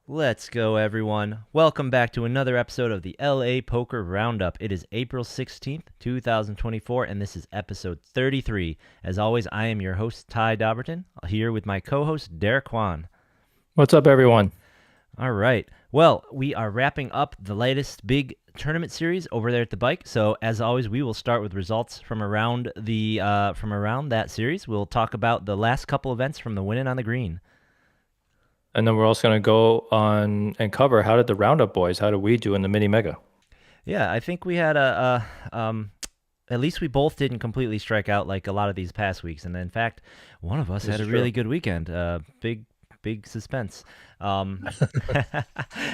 Let's go, everyone. Welcome back to another episode of the LA Poker Roundup. It is April 16th, 2024, and this is episode 33. As always, I am your host, Ty Dobberton, here with my co host, Derek Kwan. What's up, everyone? All right. Well, we are wrapping up the latest big tournament series over there at the bike. So, as always, we will start with results from around that series. We'll talk about the last couple events from the winning on the green. And then we're also going to go on and cover how did the Roundup boys, how did we do in the mini mega? Yeah, I think we had at least we both didn't completely strike out like a lot of these past weeks. And in fact, one of us This had is a really true. good weekend. Big suspense. Um,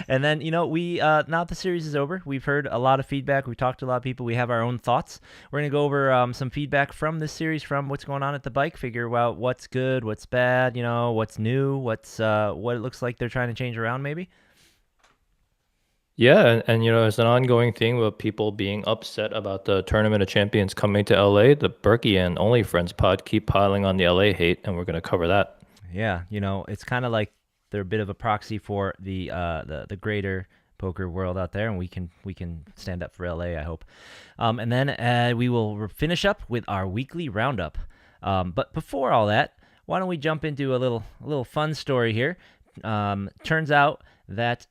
and then we now the series is over. We've heard a lot of feedback. We've talked to a lot of people. We have our own thoughts. We're gonna go over some feedback from this series, from what's going on at the bike. Figure out what's good, what's bad. What's new, what it looks like they're trying to change around, maybe. Yeah, and it's an ongoing thing with people being upset about the Tournament of Champions coming to LA. The Berkey and Only Friends pod keep piling on the LA hate, and we're going to cover that. Yeah, it's kind of like they're a bit of a proxy for the greater poker world out there, and we can stand up for LA, I hope. And then we will finish up with our weekly roundup. But before all that, why don't we jump into a little fun story here? Turns out that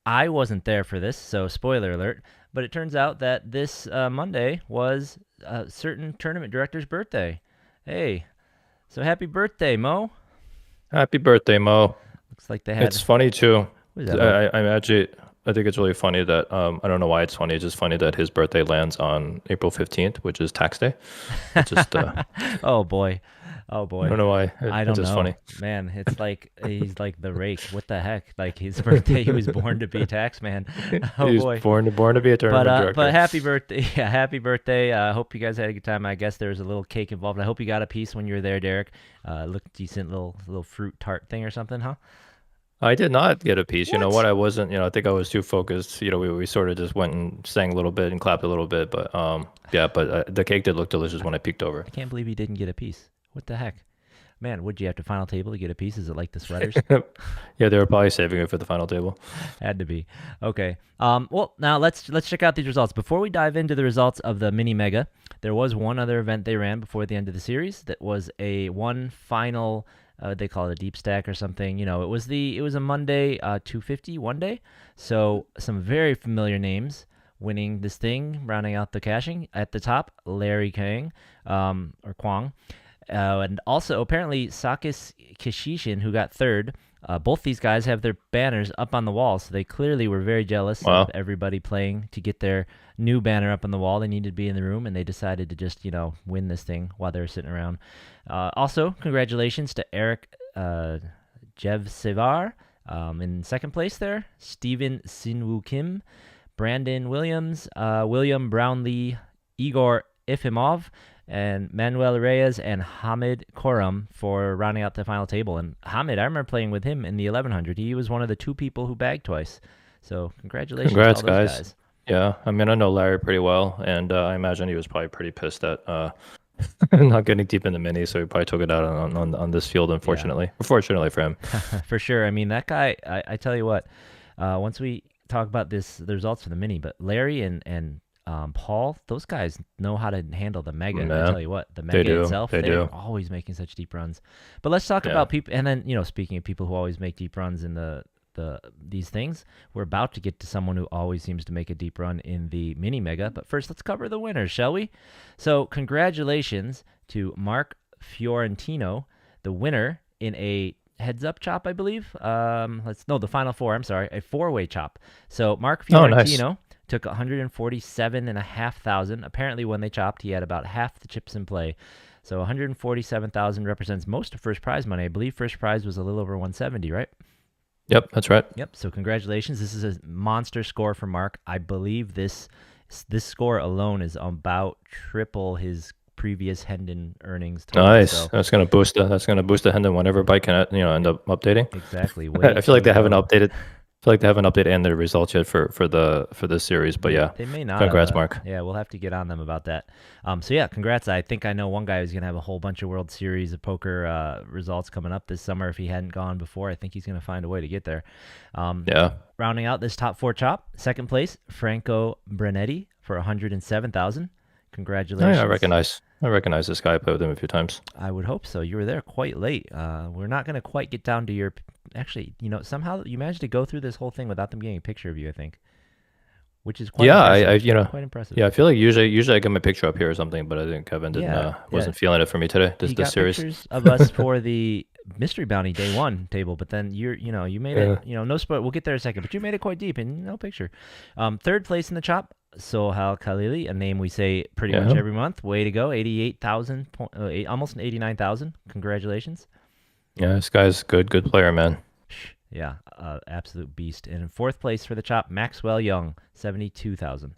I wasn't there for this, so spoiler alert. But it turns out that this Monday was a certain tournament director's birthday. Hey, so happy birthday, Mo! Happy birthday, Mo. Looks like they had. It's funny too. What is that, Mo? I'm actually, I think it's really funny that I don't know why it's funny. It's just funny that his birthday lands on April 15th, which is tax day. It's just Oh boy, oh I boy. don't know why. I It's don't just know, funny. man. It's like he's like the rake. What the heck? Like his birthday, he was born to be tax man. Oh He was boy. born to be a But tournament but director. happy birthday, yeah, happy birthday. I hope you guys had a good time. I guess there was a little cake involved. I hope you got a piece when you were there, Derek. Looked decent, little fruit tart thing or something, huh? I did not get a piece. You know What? what? I wasn't, I think I was too focused. We sort of just went and sang a little bit and clapped a little bit, but yeah, but the cake did look delicious when I peeked over. I can't believe he didn't get a piece. What the heck? Man, would you have to final table to get a piece? Is it like the sweaters? Yeah, they were probably saving it for the final table. Had to be. Okay. Well, now let's check out these results. Before we dive into the results of the mini mega, there was one other event they ran before the end of the series that was a one final. They call it a deep stack or something. It was a Monday 250 one day. So some very familiar names winning this thing, rounding out the caching at the top. Larry Kang, or Kwang. And also, apparently, Sakis Kishishin, who got third, both these guys have their banners up on the wall, so they clearly were very jealous of Wow. everybody playing to get their new banner up on the wall. They needed to be in the room, and they decided to just, win this thing while they were sitting around. Also, congratulations to Eric Jevsevar in second place there, Steven Sinwoo Kim, Brandon Williams, William Brownlee, Igor Ifimov, and Manuel Reyes and Hamid Koram for rounding out the final table. And Hamid, I remember playing with him in the 1100. He was one of the two people who bagged twice. So congratulations to all Congrats, those guys. guys. Yeah, I mean, I know Larry pretty well, and I imagine he was probably pretty pissed at not getting deep in the mini, so he probably took it out on this field, Yeah, unfortunately. Fortunately for him. for sure. I mean, that guy, I tell you what, once we talk about the results for the mini, but Larry and Paul, those guys know how to handle the mega. I Yeah, tell you what, the they mega do. itself, They they're do. always making such deep runs. But let's talk Yeah. about people, and then speaking of people who always make deep runs in these things, we're about to get to someone who always seems to make a deep run in the mini mega. But first, let's cover the winners, shall we? So, congratulations to Mark Fiorentino, the winner in a heads up chop, I believe. Let's no, the final four. I'm sorry, a four-way chop. So Mark Oh, nice. Fiorentino took 147,500. Apparently, when they chopped, he had about half the chips in play. So 147,000 represents most of first prize money. I believe first prize was a little over 170, right? Yep, that's right. Yep. So congratulations. This is a monster score for Mark. I believe this score alone is about triple his previous Hendon earnings total. Nice. So That's gonna boost the Hendon whenever bike can end up updating. exactly. I Way feel like to they haven't go. updated. feel like they haven't updated and the results yet for this series, but yeah, They may not have. congrats, Mark. Yeah, we'll have to get on them about that. So yeah, congrats. I think I know one guy who's gonna have a whole bunch of World Series of poker results coming up this summer. If he hadn't gone before, I think he's gonna find a way to get there. Um, Yeah. Rounding out this top four chop, second place Franco Brenetti for 107,000. Oh, yeah, Congratulations. I recognize this guy. I played with him a few times. I would hope so. You were there quite late. We're not going to quite get down to your. Actually, somehow you managed to go through this whole thing without them getting a picture of you, I think, which is quite Yeah, impressive. I Quite impressive. yeah, I feel like usually I get my picture up here or something, but I think Kevin didn't Yeah, yeah. wasn't feeling it for me today. He This got series. pictures of us for the mystery bounty day one table, but then you made it. Yeah. No spoil. We'll get there in a second, but you made it quite deep and no picture. Third place in the chop, Sohal Khalili, a name we say pretty much Yeah. every month. Way to go, 88,000, almost 89,000. Congratulations. Yeah, this guy's good player, man. Yeah, absolute beast. And in fourth place for the chop, Maxwell Young, 72,000.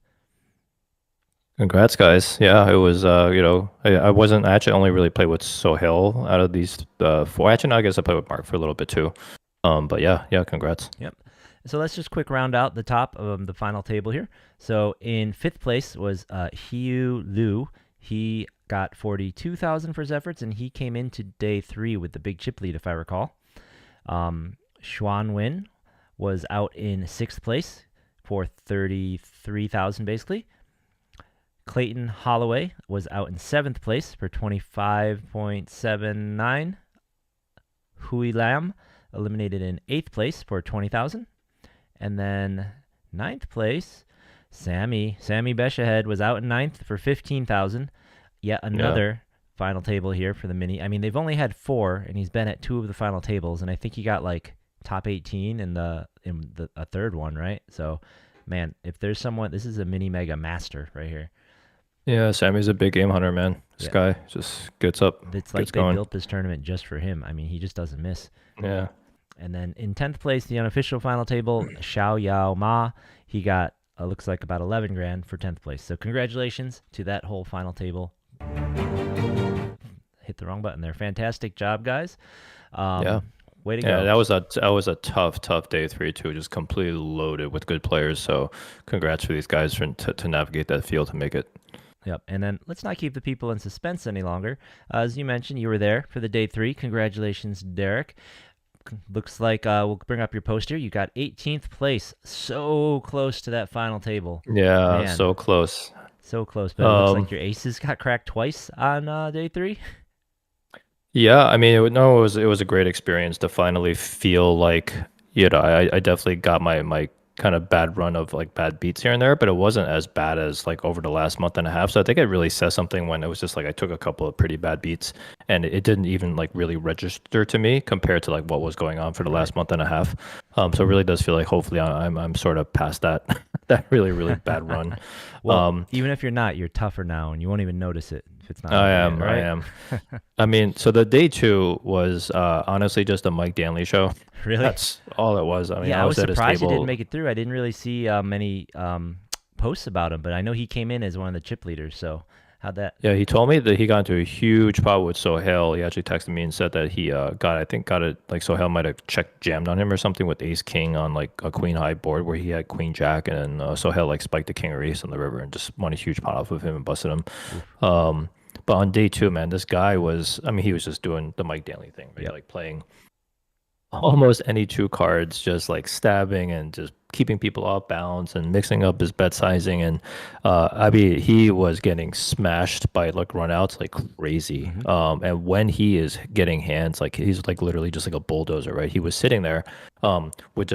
Congrats, guys. Yeah, it was I wasn't I actually only really played with Sohail out of these four. Actually, no, I guess I played with Mark for a little bit too. But yeah, congrats. Yep. So let's just quick round out the top of the final table here. So in fifth place was Hiu Liu. He got 42,000 for his efforts, and he came into day three with the big chip lead, if I recall. Xuan Wen was out in sixth place for 33,000 basically. Clayton Holloway was out in seventh place for 25.79. Hui Lam eliminated in eighth place for 20,000. And then ninth place, Sammy Beshahead was out in ninth for 15,000. Yet another final table here for the mini. I mean, they've only had four, and he's been at two of the final tables, and I think he got like top 18 in a third one, right? So, man, if there's someone, this is a mini mega master right here. Yeah, Sammy's a big game hunter, man. This guy just gets up, It's like gets they going. built this tournament just for him. I mean, he just doesn't miss. Yeah. And then in 10th place, the unofficial final table, Xiao Yao Ma. He got, looks like about 11 grand for 10th place. So congratulations to that whole final table. Hit the wrong button there. Fantastic job, guys. Yeah. Way to go. Yeah, that was a tough day three too, just completely loaded with good players. So congrats for these guys to navigate that field to make it. Yep. And then let's not keep the people in suspense any longer. As you mentioned, you were there for the day three. Congratulations, Derek. Looks like we'll bring up your poster. You got 18th place. So close to that final table. Yeah, Man. so close. So close. But it looks like your aces got cracked twice on day three. Yeah, I mean, it was a great experience to finally feel like, I definitely got my kind of bad run of like bad beats here and there, but it wasn't as bad as like over the last month and a half. So I think it really says something when it was just like I took a couple of pretty bad beats and it didn't even like really register to me compared to like what was going on for the last month and a half. So it really does feel like hopefully I'm sort of past that that really bad run. Well, even if you're not, you're tougher now, and you won't even notice it if it's not. I like am. that, right? I am. I mean, so the day two was honestly just a Mike Danley show. Really? That's all it was. I mean, Yeah, I was at his surprised he table. didn't make it through. I didn't really see many posts about him, but I know he came in as one of the chip leaders. So how'd that? Yeah, he told me that he got into a huge pot with Sohail. He actually texted me and said that he got it like Sohail might have check jammed on him or something with ace king on like a queen high board where he had queen jack and Sohail like spiked the king or ace on the river and just won a huge pot off of him and busted him. But on day two, man, this guy was, I mean, he was just doing the Mike Danley thing, right? Yep. Like playing almost any two cards, just like stabbing and just keeping people off balance and mixing up his bet sizing. And I mean, he was getting smashed by like runouts like crazy. And when he is getting hands, like he's like literally just like a bulldozer, right? He was sitting there with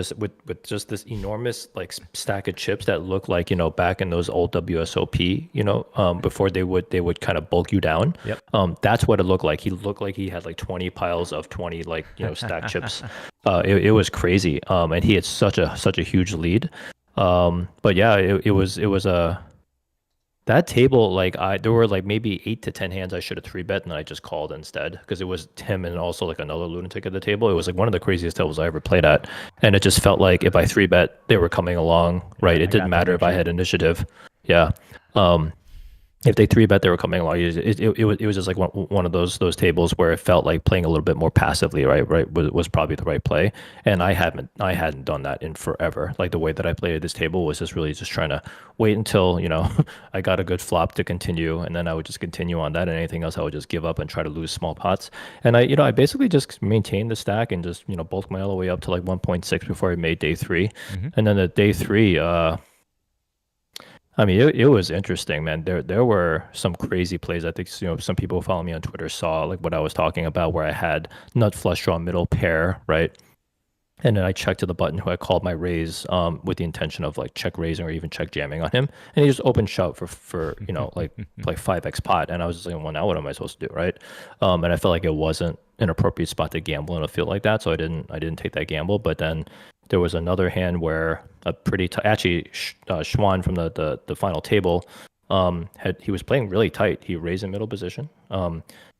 just this enormous like stack of chips that look like, back in those old WSOP, before they would kind of bulk you down. Yep. That's what it looked like. He looked like he had like 20 piles of 20 like, stacked chips. It was crazy. And he had such a huge lead. But yeah, it was that table, like there were like maybe 8 to 10 hands I should have 3-bet and I just called instead because it was him and also like another lunatic at the table. It was like one of the craziest tables I ever played at. And it just felt like if I 3-bet, they were coming along, right? It didn't matter if I had initiative. Yeah. if they three bet, they were coming along. It was just like one of those tables where it felt like playing a little bit more passively, right, was probably the right play. And I hadn't done that in forever. Like the way that I played at this table was just really just trying to wait until I got a good flop to continue, and then I would just continue on that, and anything else I would just give up and try to lose small pots. And I basically just maintained the stack and just bulked my all the way up to like 1.6 before I made day three, Hmm. and then at day three, I mean, it was interesting, man. There were some crazy plays. I think some people who follow me on Twitter saw like what I was talking about, where I had nut flush draw middle pair, right? And then I checked to the button who I called my raise with the intention of like check raising or even check jamming on him, and he just opened shove for like 5x pot, and I was just like, well, now what am I supposed to do, right? And I felt like it wasn't an appropriate spot to gamble in a field like that, so I didn't take that gamble. But then there was another hand where a actually Schwan from the final table he was playing really tight. He raised in middle position.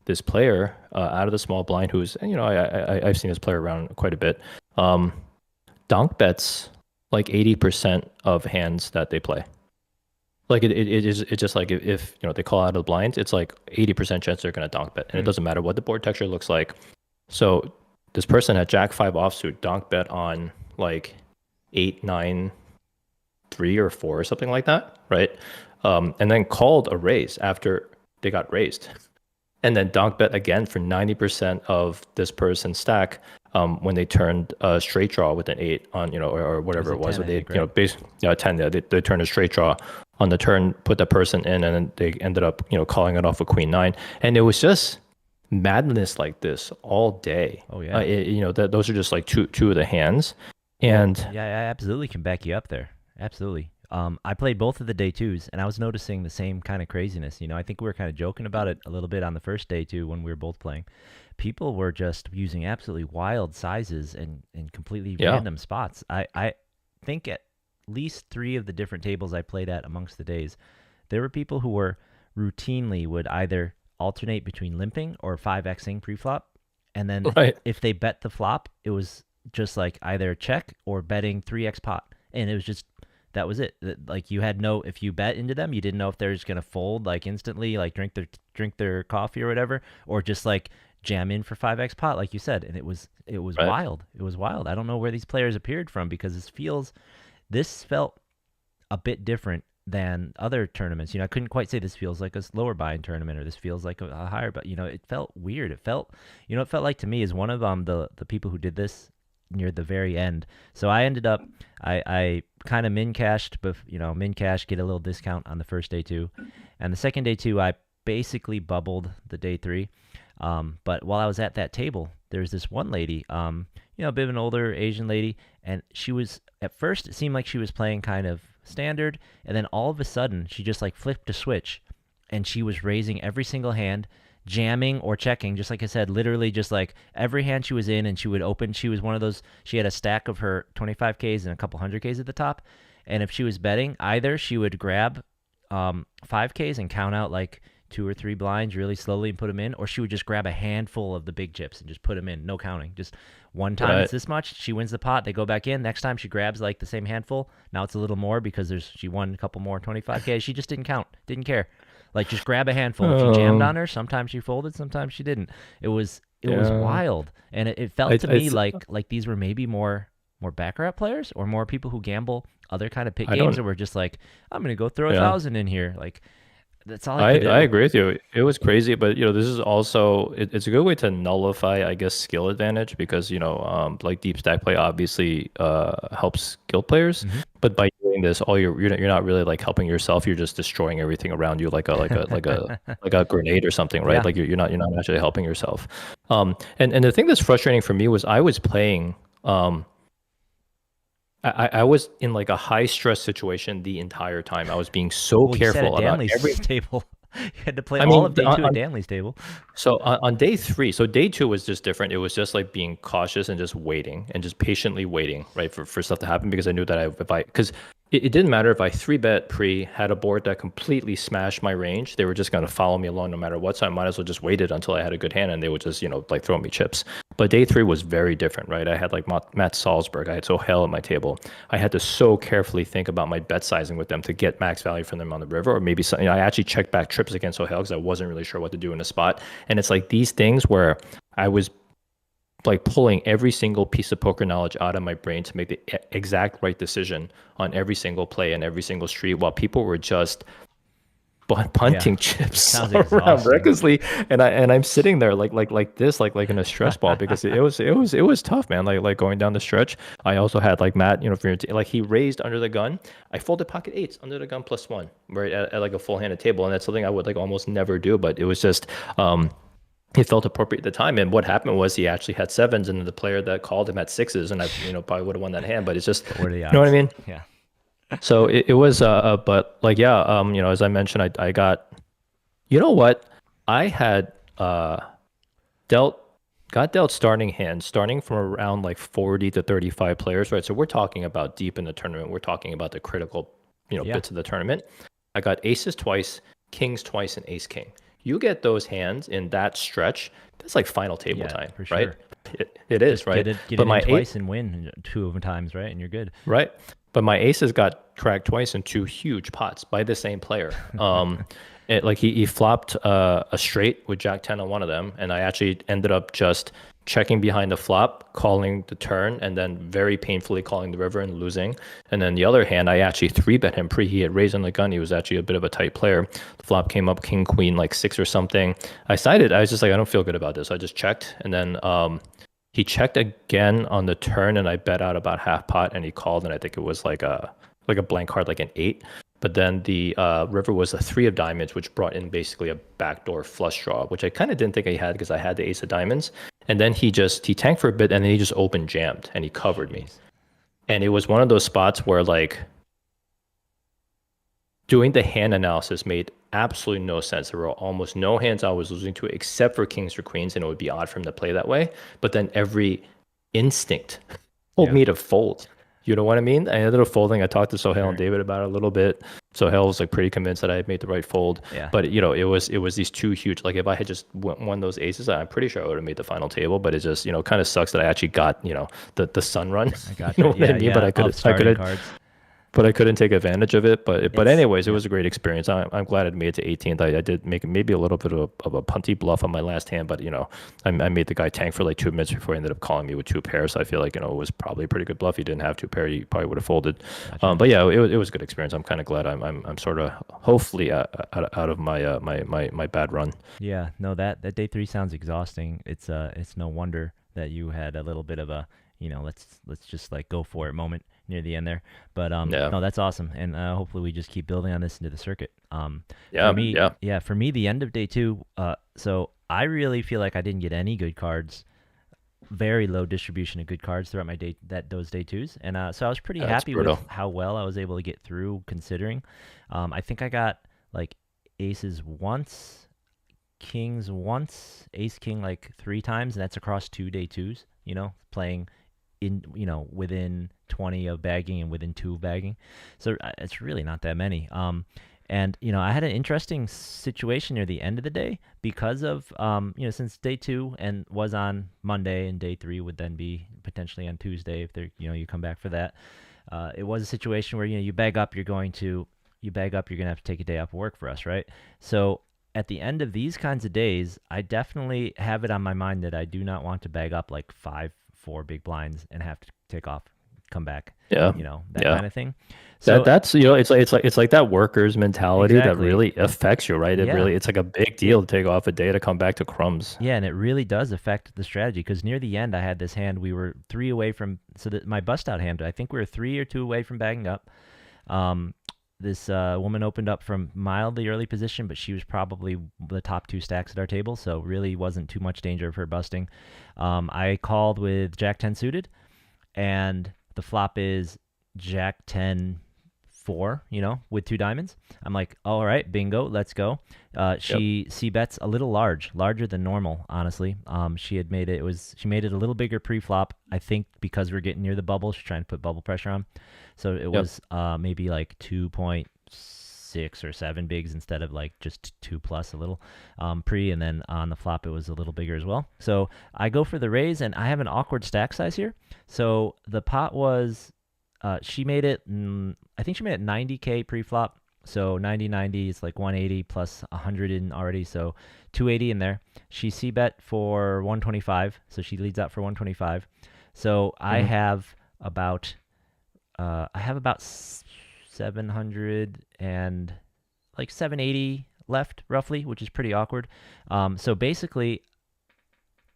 This player out of the small blind, who's I've seen this player around quite a bit. Um, donk bets like 80% of hands that they play. Like it's just like if they call out of the blinds, it's like 80% chance they're gonna donk bet, and it doesn't matter what the board texture looks like. So this person had Jack 5 offsuit donk bet on like 8, 9, 3 or 4 or something like that, right? And then called a raise after they got raised, and then donk bet again for 90% of this person's stack when they turned a straight draw with an 8 on or whatever it was. 10, I They think, right? 10. Yeah, they turned a straight draw on the turn, put that person in, and then they ended up calling it off with queen 9, and it was just madness like this all day. Oh yeah. Those are just like two of the hands, and Yeah, I absolutely can back you up there. Absolutely. I played both of the day twos, and I was noticing the same kind of craziness. I think we were kind of joking about it a little bit on the first day too when we were both playing. People were just using absolutely wild sizes and completely yeah, random spots. I think at least three of the different tables I played at amongst the days, there were people who were routinely would either alternate between limping or 5xing preflop, and then right, if they bet the flop, it was just like either check or betting 3x pot, and it was just that was it. Like you had no, if you bet into them, you didn't know if they're just gonna fold like instantly, like drink their coffee or whatever, or just like jam in for 5x pot, like you said. And it was right. wild. It was wild. I don't know where these players appeared from because this felt a bit different than other tournaments. I couldn't quite say this feels like a lower buy-in tournament or this feels like a higher, but it felt weird. It felt like to me is one of the people who did this near the very end. So I ended up I kind of min cashed, but min cash, get a little discount on the first day too, and the second day too I basically bubbled the day three. But while I was at that table, there's this one lady, a bit of an older Asian lady, and she was at first it seemed like she was playing kind of standard, and then all of a sudden she just like flipped a switch, and she was raising every single hand, jamming or checking, just like I said, literally just like every hand she was in, and she would open. She was one of those. She had a stack of her 25Ks and a couple 100Ks at the top, and if she was betting, either she would grab 5Ks and count out like two or three blinds really slowly and put them in, or she would just grab a handful of the big chips and just put them in, no counting. Just one time Right. it's this much, she wins the pot, they go back in. Next time she grabs like the same handful. Now it's a little more because she won a couple more 25K. She just didn't count, didn't care. Like just grab a handful. If you jammed Um, on her, sometimes she folded, sometimes she didn't. It was yeah. wild, and it I, felt to I, me like these were maybe more baccarat players or more people who gamble other kind of pit I games don't. that were just like, I'm gonna go throw a Yeah. thousand in here. Like that's all I I, could I do. agree with you. It was crazy, but this is also it's a good way to nullify, I guess, skill advantage because like deep stack play obviously helps skilled players, Hmm. but by doing this, all you're not really like helping yourself. You're just destroying everything around you, like a grenade or something, right? Yeah. Like you're not actually helping yourself. And the thing that's frustrating for me was I was playing. I was in like a high stress situation the entire time. I was being so Well, you said at careful about every. Danley's table. You had to play I all mean, of day two at Danley's table. so on day three, so day two was just different. It was just like being cautious and just waiting and just patiently waiting, right, for stuff to happen because I knew that because it didn't matter if I three bet pre, had a board that completely smashed my range. They were just going to follow me along no matter what. So I might as well just waited until I had a good hand and they would just, like throw me chips. But day three was very different, right? I had like Matt Salzberg. I had Sohail at my table. I had to so carefully think about my bet sizing with them to get max value from them on the river. Or maybe something. I actually checked back trips against Sohail because I wasn't really sure what to do in a spot. And it's like these things where I was like pulling every single piece of poker knowledge out of my brain to make the exact right decision on every single play and every single street while people were just Yeah, punting chips sounds around exhausting. recklessly, and I'm sitting there like this like in a stress ball because it was tough, man. Like going down the stretch. I also had like Matt, for your like he raised under the gun. I folded pocket eights under the gun +1 right at like a full handed table, and that's something I would like almost never do, but it was just it felt appropriate at the time. And what happened was he actually had sevens, and the player that called him had sixes, and I, probably would have won that hand. But it's just, But what are the you know what I odds? mean? Yeah. So it was, but like, yeah, as I mentioned, I got, you know what? I had dealt, got dealt starting hands, starting from around like 40 to 35 players, right? So we're talking about deep in the tournament. We're talking about the critical, Yeah. bits of the tournament. I got aces twice, kings twice, and ace king. You get those hands in that stretch, that's like final table Yeah, time, for right? sure. It is, Just right? get But it in my eight, twice and win two of them times, right? And you're good. right? But my aces got cracked twice in two huge pots by the same player. Like he flopped a straight with Jack 10 on one of them, and I actually ended up just checking behind the flop, calling the turn, and then very painfully calling the river and losing. And then the other hand, I actually three bet him pre. He had raised on the gun. He was actually a bit of a tight player. The flop came up king queen like six or something. I sided. I was just like, I don't feel good about this. So I just checked, and then he checked again on the turn, and I bet out about half pot, and he called, and I think it was like a blank card, like an eight. But then the river was a three of diamonds, which brought in basically a backdoor flush draw, which I kind of didn't think I had because I had the ace of diamonds. And then he tanked for a bit, and then he just open jammed, and he covered me. Jeez. And it was one of those spots where like doing the hand analysis made absolutely no sense. There were almost no hands I was losing to except for kings or queens, and it would be odd for him to play that way. But then every instinct told Yeah, me to fold. You know what I mean? I ended up folding. I talked to for Sohail and sure. David about it a little bit. Sohail was like pretty convinced that I had made the right fold. Yeah. But it was these two huge. Like if I had just won those aces, I'm pretty sure I would have made the final table. But it just kind of sucks that I actually got the sun run. I You know gotcha. what I Yeah, mean? But yeah. Of I could starting have cards. but I couldn't take advantage of it. But It's anyways, it yeah. was a great experience. I'm glad I made it to 18th. I did make maybe a little bit of a punty bluff on my last hand, but I made the guy tank for like 2 minutes before he ended up calling me with two pairs. So I feel like it was probably a pretty good bluff. He didn't have two pair, he probably would have folded. Gotcha. But yeah, it was a good experience. I'm kind of glad I'm sort of hopefully out of my bad run. Yeah, no, that day three sounds exhausting. It's no wonder that you had a little bit of a, let's just like go for it moment near the end there. But Yeah, no, that's awesome, and hopefully we just keep building on this into the circuit. For yeah, me, yeah. yeah, for me, the end of day two. So I really feel like I didn't get any good cards. Very low distribution of good cards throughout my those day twos, and so I was pretty That's happy with brutal. how well I was able to get through. Considering, I think I got like aces once, kings once, ace king like three times, and that's across two day twos. Playing in within 20 of bagging and within two of bagging, so it's really not that many. And I had an interesting situation near the end of the day because of since day two and was on Monday and day three would then be potentially on Tuesday if they're you come back for that. It was a situation where you bag up, you're gonna have to take a day off work for us, right? So at the end of these kinds of days, I definitely have it on my mind that I do not want to bag up like four big blinds and have to take off, come back, Yeah, that yeah. kind of thing. That So that's it's like that worker's mentality that exactly, really affects you, right? yeah, It's like a big it deal to take off a day to come back to crumbs. yeah, and it really does affect the strategy because near the end, I had this hand. We were three away from so that my bust out hand. I think we were three or two away from bagging up. Um, this woman opened up from mildly early position, but she was probably the top two stacks at our table, so really wasn't too much danger of her busting. I called with Jack 10 suited, and the flop is Jack 10 4, with 2 diamonds. I'm like, all right, bingo, let's go. Yep. She C bets a little larger than normal, honestly. She made it a little bigger pre-flop. I think because we're getting near the bubble, she's trying to put bubble pressure on. So it Yep. was maybe like 2.6 or 7 bigs instead of like just 2 plus a little pre, and then on the flop it was a little bigger as well. So I go for the raise, and I have an awkward stack size here. So the pot was she made it. I think she made it 90K pre-flop. So 90 is like 180 plus 100 in already, so 280 in there. She C bet for 125, so she leads out for 125. So Hmm. I have about 700 and like 780 left roughly, which is pretty awkward. So basically,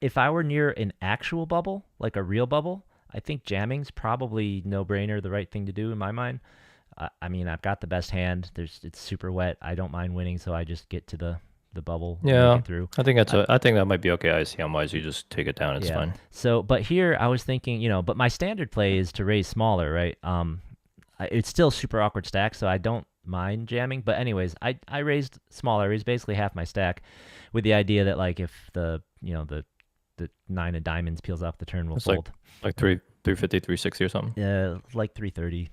if I were near an actual bubble, like a real bubble, I think jamming's probably no brainer, the right thing to do in my mind. I mean, I've got the best hand. It's super wet. I don't mind winning, so I just get to the bubble and make Yeah, it through. I I, I think that might be okay. ICM wise, you just take it down. It's yeah. fine. So, but here I was thinking, but my standard play is to raise smaller, right? It's still super awkward stack, so I don't mind jamming. But anyways, I raised smaller. I raised basically half my stack, with the idea that like if the 9 of diamonds peels off the turn, we'll It's fold. like 350, 360 or something. Like 330.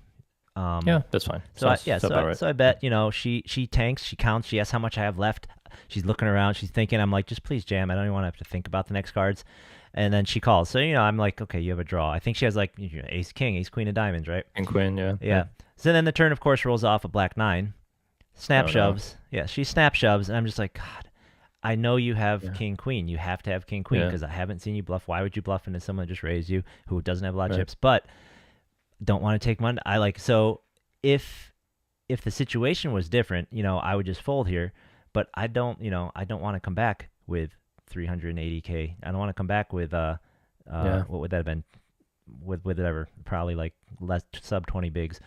Um, Yeah, that's fine. so Sounds about right. so I bet she tanks, she counts, she asks how much I have left. She's looking around, she's thinking. I'm like, just please jam. I don't even want to have to think about the next cards. And then she calls. So I'm like, okay, you have a draw. I think she has like ace king, ace queen of diamonds, right? And Quinn, yeah, yeah. Yeah. So then the turn, of course, rolls off a black 9. Snap Oh no. shoves. Yeah, she snap shoves, and I'm just like, God, I know you have Yeah, king queen. You have to have king queen yeah, because I haven't seen you bluff. Why would you bluff into someone that just raised you who doesn't have a lot of right. chips? But don't want to take money. I like so if if the situation was different, I would just fold here. But I don't want to come back with 380K. I don't want to come back with Yeah, what would that have been? With whatever, probably like less sub 20 bigs,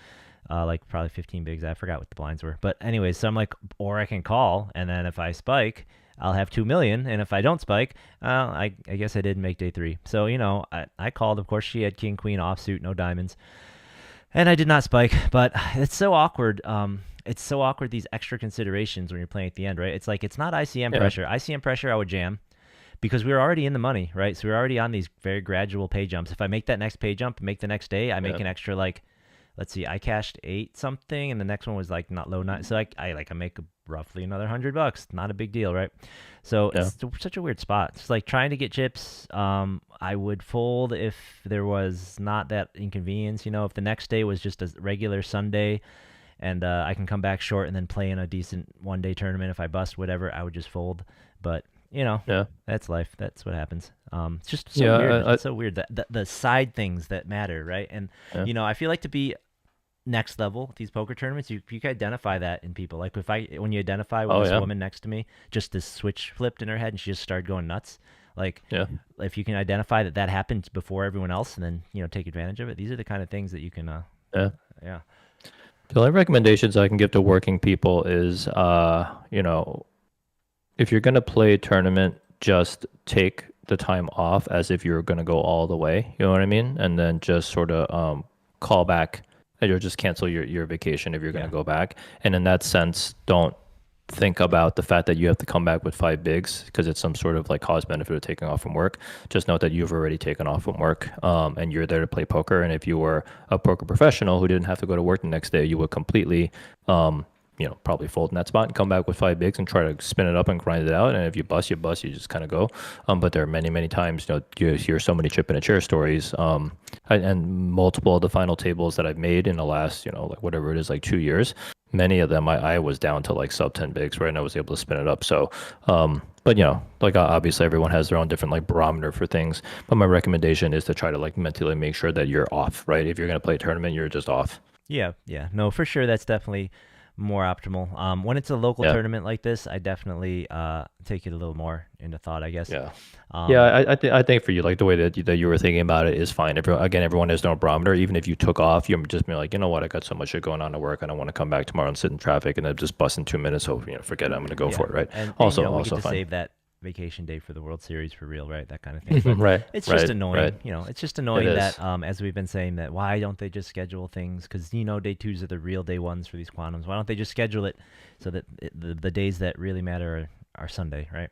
like probably 15 bigs. I forgot what the blinds were, but anyways, so I'm like, or I can call, and then if I spike, I'll have 2 million, and if I don't spike, I guess I did make day 3. So I called. Of course, she had king queen offsuit, no diamonds, and I did not spike. But it's so awkward. It's so awkward, these extra considerations when you're playing at the end, right? It's like it's not ICM yeah, pressure. ICM pressure, I would jam because we were already in the money, right? So we were already on these very gradual pay jumps. If I make that next pay jump, make the next day, I make yeah, an extra like, let's see, I cashed 8 something, and the next one was like not low 9. So I make roughly another $100. Not a big deal, right? So yeah, it's such a weird spot. It's like trying to get chips. I would fold if there was not that inconvenience. If the next day was just a regular Sunday, and I can come back short and then play in a decent 1 day tournament. If I bust, whatever, I would just fold. But yeah, that's life. That's what happens. It's just so yeah. weird. It's so weird that the side things that matter, right? And Yeah. I feel like to be next level these poker tournaments, you can identify that in people. Like when you identify with Oh this yeah, woman next to me, just this switch flipped in her head and she just started going nuts. Like yeah, if you can identify that happened before everyone else, and then take advantage of it. These are the kind of things that you can. yeah. Yeah. The only recommendations I can give to working people is, if you're gonna play a tournament, just take the time off as if you're gonna go all the way. You know what I mean? And then just sort of call back, and you'll just cancel your vacation if you're gonna Yeah. go back. And in that sense, don't think about the fact that you have to come back with 5 bigs because it's some sort of like cost benefit of taking off from work. Just note that you've already taken off from work, and you're there to play poker. And if you were a poker professional who didn't have to go to work the next day, you would completely, probably fold in that spot and come back with 5 bigs and try to spin it up and grind it out. And if you bust, you bust. You just kind of go. But there are many, many times, you hear so many chip in a chair stories, and multiple of the final tables that I've made in the last, like whatever it is, like 2 years. Many of them I was down to like sub 10 bigs, right? And I was able to spin it up. So, but like obviously everyone has their own different like barometer for things. But my recommendation is to try to like mentally make sure that you're off, right? If you're going to play a tournament, you're just off. Yeah, yeah. No, for sure that's definitely more optimal. When it's a local Yeah. tournament like this, I definitely take it a little more into thought, I guess. Yeah. Yeah, Um, I think for you, like the way that you were thinking about it is fine. Everyone has no barometer. Even if you took off, you're just being like, you know what, I got so much shit going on at work. I don't want to come back tomorrow and sit in traffic and then just bust in 2 minutes. So forget it. I'm gonna go yeah. for it, right? And Also, we get also to fine. save that vacation day for the World Series for real, right? That kind of thing. But Right, it's just right, annoying. right. It's just It annoying that, is. as we've been saying, that why don't they just schedule things? Because day twos are the real day ones for these quantums. Why don't they just schedule it so that the days that really matter are Sunday, right?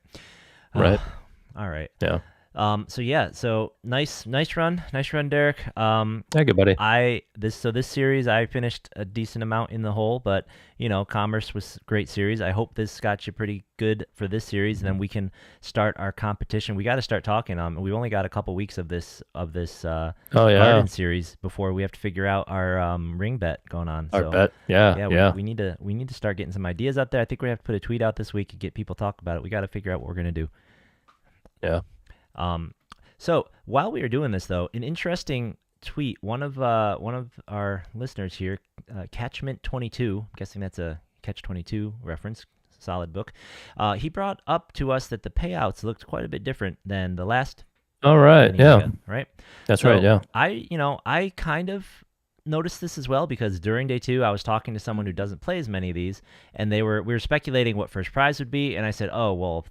Right. All right. Yeah. So yeah, so nice run, Derek. Yeah, good buddy. This series I finished a decent amount in the hole, but Commerce was a great series. I hope this got you pretty good for this series, and then we can start our competition. We got to start talking. We've only got a couple weeks of this Oh Garden yeah. series before we have to figure out our ring bet going on. Our So bet. Yeah, yeah, yeah, we need to start getting some ideas out there. I think we have to put a tweet out this week and get people talk about it. We got to figure out what we're gonna do. yeah. Um, so while we were doing this, though, an interesting tweet. One of our listeners here, Catchment 22. I'm guessing that's a Catch 22 reference. Solid book. He brought up to us that the payouts looked quite a bit different than the last All right. mini Yeah. mega, right? That's right. So Yeah. I kind of noticed this as well because during day two, I was talking to someone who doesn't play as many of these, and we were speculating what first prize would be, and I said, oh well,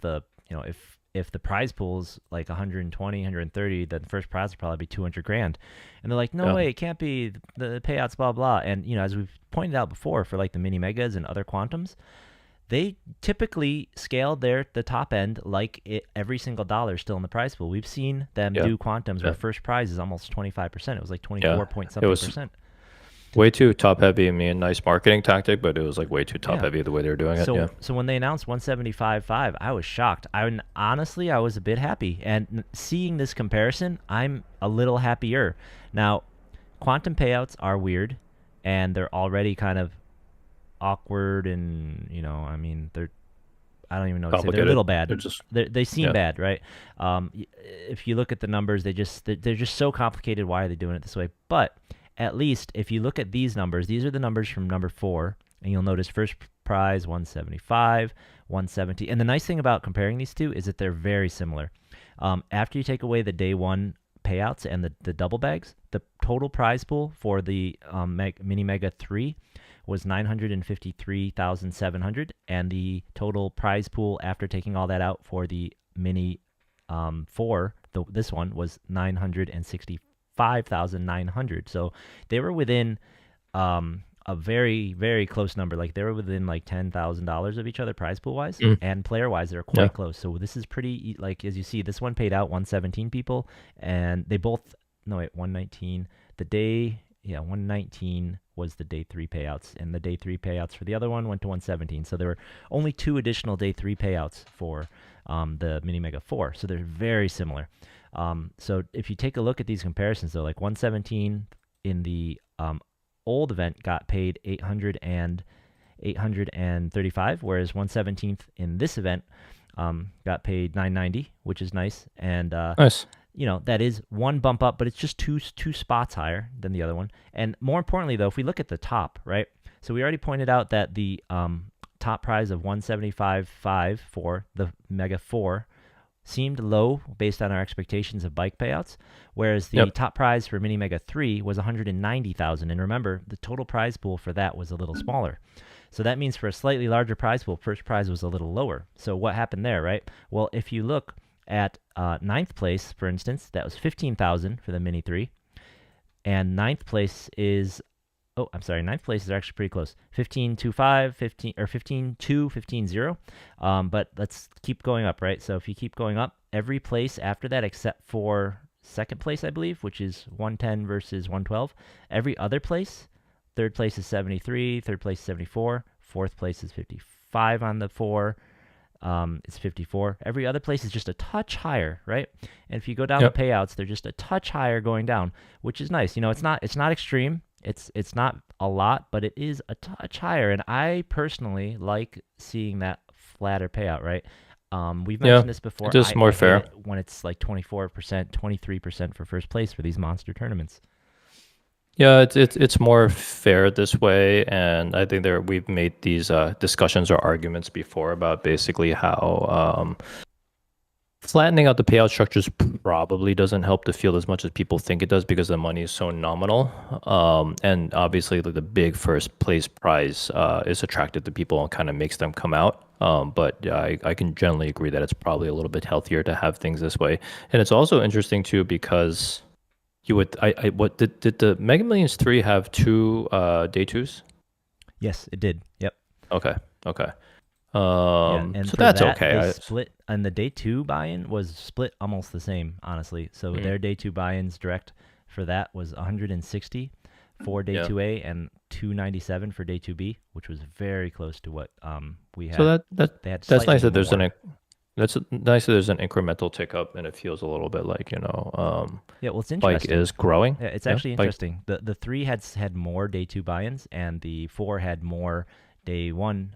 if the prize pool's like 120, 130, then the first prize would probably be 200 grand. And they're like, no Yeah. way, it can't be. The payouts, blah blah. And as we've pointed out before, for like the mini megas and other quantums, they typically scale the top end like every single dollar is still in the prize pool. We've seen them Yeah. do quantums where Yeah. first prize is almost 25%. It was like Yeah. 24 point It something was percent. way too top heavy. I mean, nice marketing tactic, but it was like way too top Yeah. heavy the way they were doing it. So Yeah. so when they announced 175.5, I was shocked. Honestly, I was a bit happy. And seeing this comparison, I'm a little happier. Now, quantum payouts are weird, and they're already kind of awkward, and I mean, I don't even know what to say. They're a Complicated. little bad. They're just They seem yeah. bad, right? If you look at the numbers, they're just so complicated. Why are they doing it this way? But at least if you look at these numbers, these are the numbers from number 4, and you'll notice first prize 175, 170. And the nice thing about comparing these two is that they're very similar. After you take away the day one payouts and the double bags, the total prize pool for the mini mega 3 was 953,700, and the total prize pool after taking all that out for the mini 4, this one was 965,900. So they were within a very very close number. Like they were within like $10,000 of each other prize pool wise, Mm. and player wise they're Yeah. quite close. So this is pretty, like, as you see, this one paid out 117 people, and they both, no wait, 119 the day, yeah, 119 was the day 3 payouts, and the day 3 payouts for the other one went to 117. So there were only 2 additional day 3 payouts for the mini mega 4. So they're very similar. So if you take a look at these comparisons, though, like 117 in the old event got paid 835, whereas 117th in this event got paid 990, which is nice. And Nice. that is one bump up, but it's just two spots higher than the other one. And more importantly, though, if we look at the top, right? So we already pointed out that the top prize of 175.5 for the Mega 4 seemed low based on our expectations of bike payouts, whereas the Yep. top prize for Mini Mega 3 was 190,000. And remember, the total prize pool for that was a little smaller. So that means for a slightly larger prize pool, first prize was a little lower. So what happened there, right? Well, if you look at ninth place, for instance, that was 15,000 for the Mini 3, and ninth place is, oh, I'm sorry, ninth place is actually pretty close, 15.25, 15 or 15.2, 15.0. But let's keep going up, right? So if you keep going up, every place after that, except for second place, I believe, which is 110 versus 112, every other place, third place is 73, third place is 74, fourth place is 55 on the 4. It's 54. Every other place is just a touch higher, right? And if you go down Yep. the payouts, they're just a touch higher going down, which is nice. It's not extreme. It's not a lot, but it is a touch higher. And I personally like seeing that flatter payout, right? We've Yeah. mentioned this before. It's just more I hate fair. it when it's like 24%, 23% for first place for these monster tournaments. Yeah, it's more fair this way, and I think we've made these discussions or arguments before about basically how flattening out the payout structures probably doesn't help the field as much as people think it does because the money is so nominal. And obviously, like the big first place prize is attractive to people and kind of makes them come out. But yeah, I can generally agree that it's probably a little bit healthier to have things this way. And it's also interesting too because you would what did the Mega Millions 3 have two day twos? Yes, it did. Yep. Okay, okay. Yeah, and So for that's that okay. they split, and the day two buy-in was split almost the same, honestly. So Mhm, their day two buy-ins direct for that was 160 for day yeah. 2A and 297 for day 2B, which was very close to what we So had. that They had that's nice slightly that there's more. that's nice that there's an incremental tick up and it feels a little bit like, Yeah, well, it's bike interesting. is growing. Yeah, it's Yeah, actually bike. interesting. The three had more day two buy-ins, and the four had more day one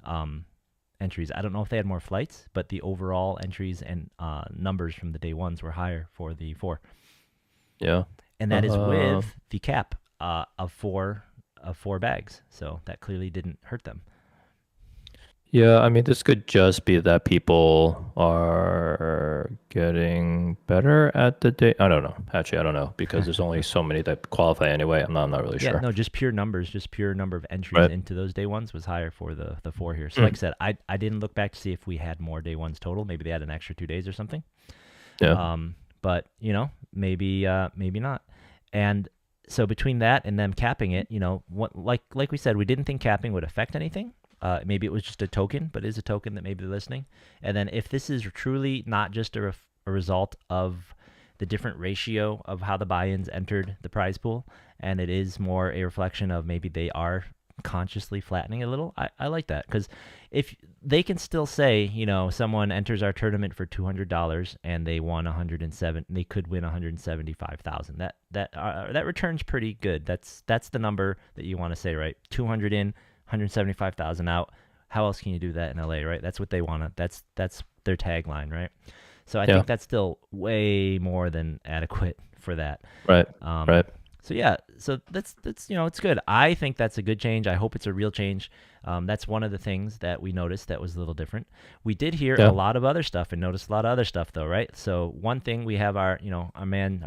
entries. I don't know if they had more flights, but the overall entries and numbers from the day ones were higher for the four, Yeah. and that is Uh, with the cap of four bags. So that clearly didn't hurt them. yeah, I mean, this could just be that people are getting better at the day. I don't know. Actually, I don't know because there's only so many that qualify anyway. I'm not really Yeah, sure. no, just pure numbers, just pure number of entries Right. into those day ones was higher for the four here. So like I Mm. said, I didn't look back to see if we had more day ones total. Maybe they had an extra 2 days or something. Yeah. But maybe not. And so between that and them capping it, what like we said, we didn't think capping would affect anything. Maybe it was just a token, but it is a token that maybe they're listening. And then if this is truly not just a result of the different ratio of how the buy-ins entered the prize pool, and it is more a reflection of maybe they are consciously flattening a little. I like that because if they can still say, someone enters our tournament for $200 and they won 107, they could win 175,000. That returns pretty good. That's the number that you want to say, right? 200 in, 175,000 out. How else can you do that in LA, right? That's what they want to. That's their tagline, right? So I Yeah. think that's still way more than adequate for that. Right. Um, Right. so yeah, so that's it's good. I think that's a good change. I hope it's a real change. That's one of the things that we noticed that was a little different. We did hear a Yeah. lot of other stuff and noticed a lot of other stuff though, right? So one thing we have our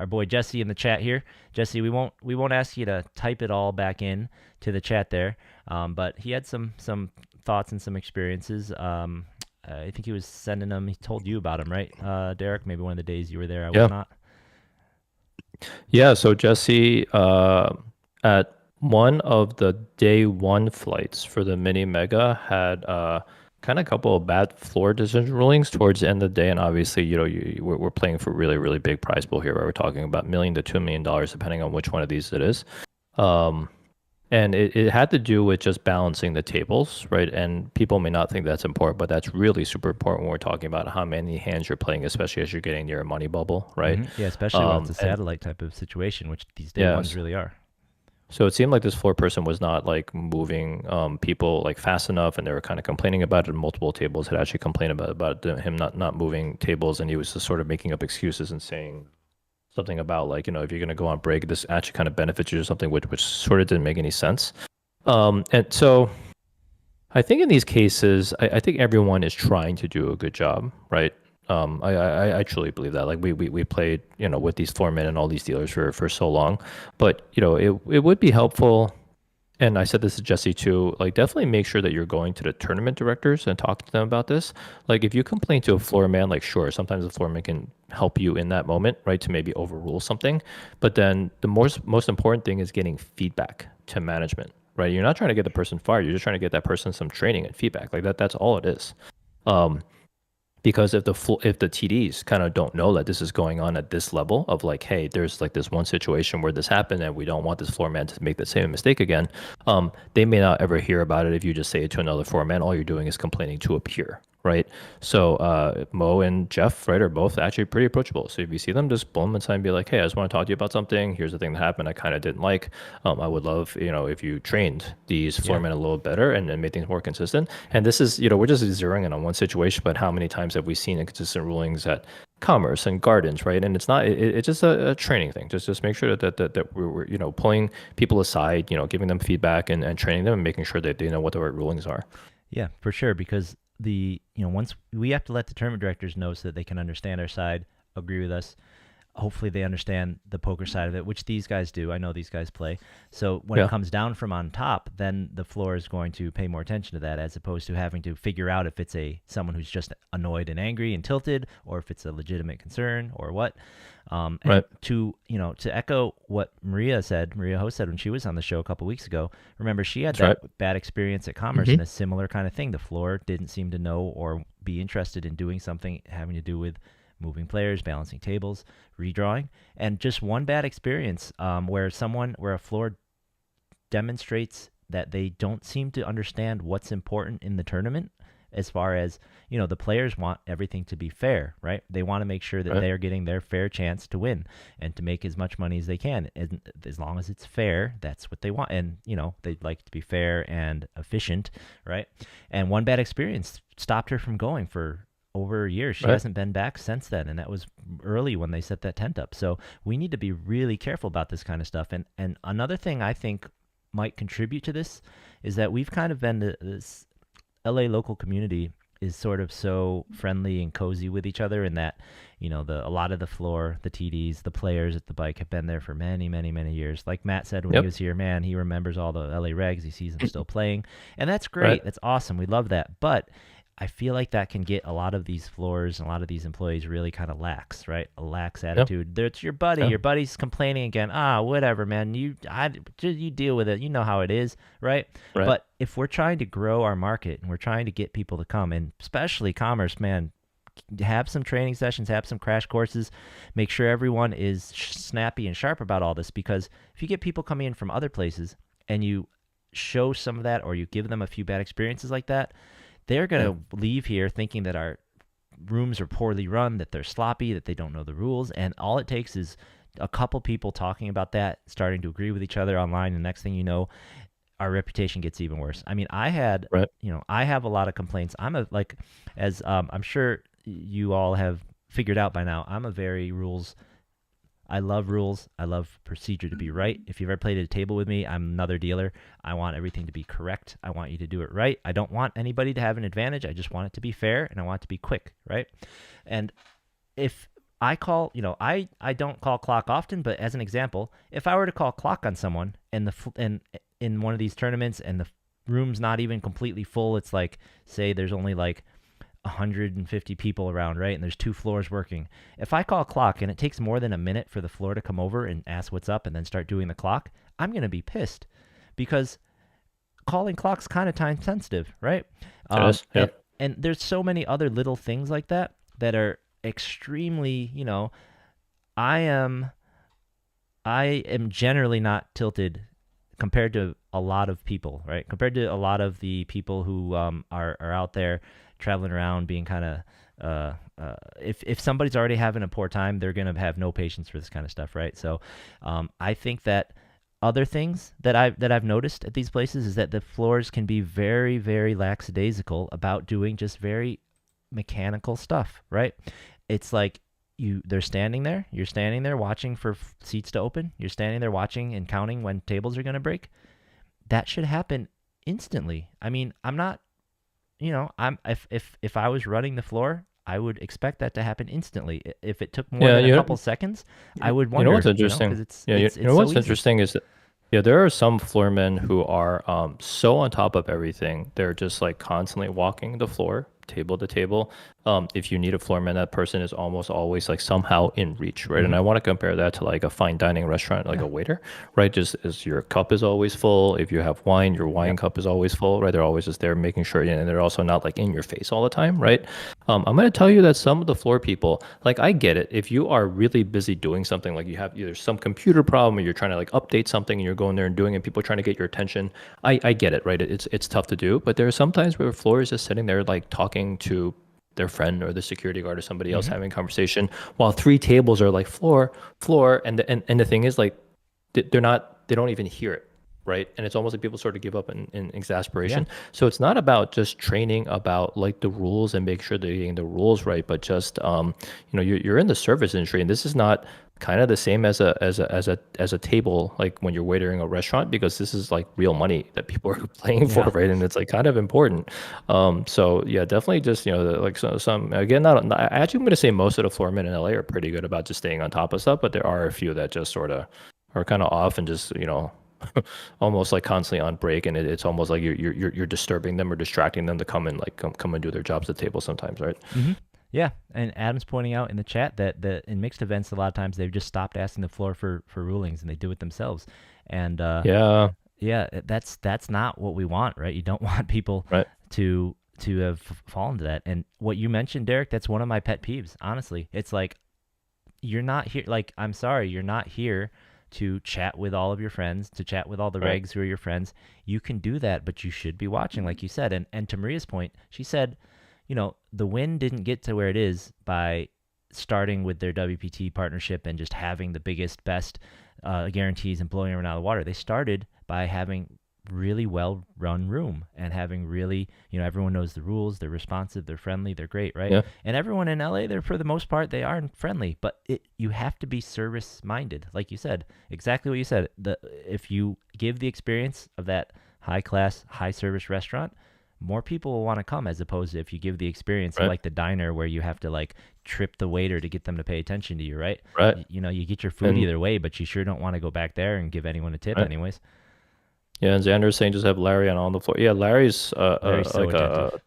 boy Jesse in the chat here. Jesse, we won't ask you to type it all back in to the chat there, but he had some thoughts and some experiences. I think he was sending them. He told you about them, right, Derek? Maybe one of the days you were there, I was Yeah. not. Yeah. So Jesse, at one of the day one flights for the mini mega had kind of a couple of bad floor decision rulings towards the end of the day, and obviously, we're playing for really really big prize pool here, where we're talking about $1 million to $2 million, depending on which one of these it is. Um, And it had to do with just balancing the tables, right? And people may not think that's important, but that's really super important when we're talking about how many hands you're playing, especially as you're getting near a money bubble, right? Yeah, especially when it's a And satellite type of situation, which these day ones yes, really are. so it seemed like this floor person was not like moving people like fast enough, and they were kind of complaining about it. Multiple tables had actually complained about him not moving tables, and he was just sort of making up excuses and saying something about like, if you're going to go on break, this actually kind of benefits you or something, which sort of didn't make any sense. And so I think in these cases, I think everyone is trying to do a good job, right? I truly believe that. Like we played, with these foremen and all these dealers for so long, but it would be helpful. And I said this to Jesse too. Like, definitely make sure that you're going to the tournament directors and talking to them about this. Like, if you complain to a floor man, like, sure, sometimes the floor man can help you in that moment, right, to maybe overrule something. But then the most important thing is getting feedback to management, right? You're not trying to get the person fired. You're just trying to get that person some training and feedback. Like that's all it is. Um, because if the TDs kind of don't know that this is going on at this level of like, hey, there's like this one situation where this happened and we don't want this floor man to make the same mistake again, they may not ever hear about it if you just say it to another floor man. All you're doing is complaining to a peer, right? So Mo and Jeff, right, are both actually pretty approachable. So if you see them, just blow them aside and be like, hey, I just want to talk to you about something. Here's the thing that happened. I kind of didn't like. I would love, if you trained these floor Yeah. men a little better and made things more consistent. And this is, we're just zeroing in on one situation, but how many times have we seen inconsistent rulings at Commerce and Gardens, right? And it's not, it's just a training thing. Just make sure that we're pulling people aside, giving them feedback and training them and making sure that they know what the right rulings are. Yeah, for sure. Because once we have to let the tournament directors know so that they can understand our side, agree with us. Hopefully they understand the poker side of it, which these guys do. I know these guys play. So when it Yeah. comes down from on top, then the floor is going to pay more attention to that, as opposed to having to figure out if it's a someone who's just annoyed and angry and tilted, or if it's a legitimate concern or what. And Right. to echo what Maria Ho said when she was on the show a couple weeks ago. Remember, she had That's right. that bad experience at Commerce in Hmm. a similar kind of thing. The floor didn't seem to know or be interested in doing something having to do with moving players, balancing tables, redrawing, and just one bad experience where a floor demonstrates that they don't seem to understand what's important in the tournament. As far as the players want everything to be fair, right? They want to make sure that Right. they are getting their fair chance to win and to make as much money as they can. And as long as it's fair, that's what they want. And they'd like to be fair and efficient, right? And one bad experience stopped her from going for over a year. She Right. hasn't been back since then, and that was early when they set that tent up. So we need to be really careful about this kind of stuff. And another thing I think might contribute to this is that we've kind of been this LA local community is sort of so friendly and cozy with each other, in that a lot of the floor, the TDs, the players at the bike have been there for many, many, many years. Like Matt said when he Yep. was here, man, he remembers all the LA regs. He sees them still playing, and that's Right. great. That's awesome. We love that. But I feel like that can get a lot of these floors and a lot of these employees really kind of lax, right? A lax Yep. attitude. It's your buddy. Yeah. Your buddy's complaining again. Whatever, man. You deal with it. You know how it is, right? Right. But if we're trying to grow our market and we're trying to get people to come, and especially Commerce, man, have some training sessions, have some crash courses, make sure everyone is snappy and sharp about all this. Because if you get people coming in from other places and you show some of that, or you give them a few bad experiences like that, they're going Yeah. to leave here thinking that our rooms are poorly run, that they're sloppy, that they don't know the rules. And all it takes is a couple people talking about that, starting to agree with each other online. And next thing you know, our reputation gets even worse. I mean, Right. I have a lot of complaints. As I'm sure you all have figured out by now, I'm a very rules. I love rules. I love procedure to be right. If you've ever played at a table with me, I'm another dealer. I want everything to be correct. I want you to do it right. I don't want anybody to have an advantage. I just want it to be fair, and I want it to be quick, right? And if I call, I don't call clock often, but as an example, if I were to call clock on someone and in one of these tournaments and the room's not even completely full, it's like, say there's only like 150 people around, right? And there's two floors working. If I call clock and it takes more than a minute for the floor to come over and ask what's up and then start doing the clock, I'm going to be pissed, because calling clock's kind of time sensitive, right? It is. Yeah. And there's so many other little things like that that are extremely, I am I am generally not tilted compared to a lot of people, right? Compared to a lot of the people who are out there traveling around being kind of if somebody's already having a poor time, they're gonna have no patience for this kind of stuff, right? So I think that other things that I've noticed at these places is that the floors can be very, very lackadaisical about doing just very mechanical stuff, right? It's like they're standing there, you're standing there watching for seats to open, you're standing there watching and counting when tables are going to break. That should happen instantly. I mean, I'm not, I'm if I was running the floor, I would expect that to happen instantly. If it took more Yeah. than a couple seconds, I would You know what's wonder, interesting? because it's Yeah. it's You know it's so what's easy. interesting is that, yeah, there are some floormen who are so on top of everything. They're just like constantly walking the floor, table to table. If you need a floorman, that person is almost always like somehow in reach, right? And Hmm. I want to compare that to like a fine dining restaurant, like Yeah. a waiter, right? Just as your cup is always full. If you have wine, your wine Yep. cup is always full, right? They're always just there making sure, and they're also not like in your face all the time, right? I'm going to tell you that some of the floor people, like I get it. If you are really busy doing something, like you have either some computer problem or you're trying to like update something and you're going there and doing it, and people are trying to get your attention. I get it, right? It's tough to do, but there are some times where the floor is just sitting there like talking to their friend or the security guard or somebody else Hmm. having a conversation while three tables are like floor, floor, and the thing is like they're not, they don't even hear it, right? And it's almost like people sort of give up in Yeah. exasperation. So it's not about just training about like the rules and make sure they're getting the rules right, but just you're in the service industry, and this is not kind of the same as a table like when you're waitering a restaurant, because this is like real money that people are playing for, Yeah. right? And it's like kind of important. So yeah, definitely just like some again, I actually I'm gonna say most of the floormen in LA are pretty good about just staying on top of stuff, but there are a few that just sort of are kind of off and just almost like constantly on break, and it's almost like you're disturbing them or distracting them to come and like come and do their jobs at the table sometimes, right? Hmm. Yeah, and Adam's pointing out in the chat that in mixed events, a lot of times they've just stopped asking the floor for rulings and they do it themselves. And Yeah, yeah, that's not what we want, right? You don't want people right. to have fallen to that. And what you mentioned, Derek, that's one of my pet peeves. Honestly, it's like you're not here. Like, I'm sorry, you're not here to chat with all of your friends, to chat with all the Right. regs who are your friends. You can do that, but you should be watching, like you said. And to Maria's point, she said, the win didn't get to where it is by starting with their WPT partnership and just having the biggest, best guarantees and blowing everyone out of the water. They started by having really well run room and having really, everyone knows the rules, they're responsive, they're friendly, they're great, right? Yeah. And everyone in LA, they're for the most part, they are friendly, but you have to be service minded, like you said, exactly what you said. If you give the experience of that high class, high service restaurant, more people will want to come, as opposed to if you give the experience of Right. like the diner where you have to like trip the waiter to get them to pay attention to you, right? Right. You get your food And either way, but you sure don't want to go back there and give anyone a tip right. anyways. Yeah, and Xander's saying just have Larry on the floor. Yeah, Larry's Larry's so like attentive.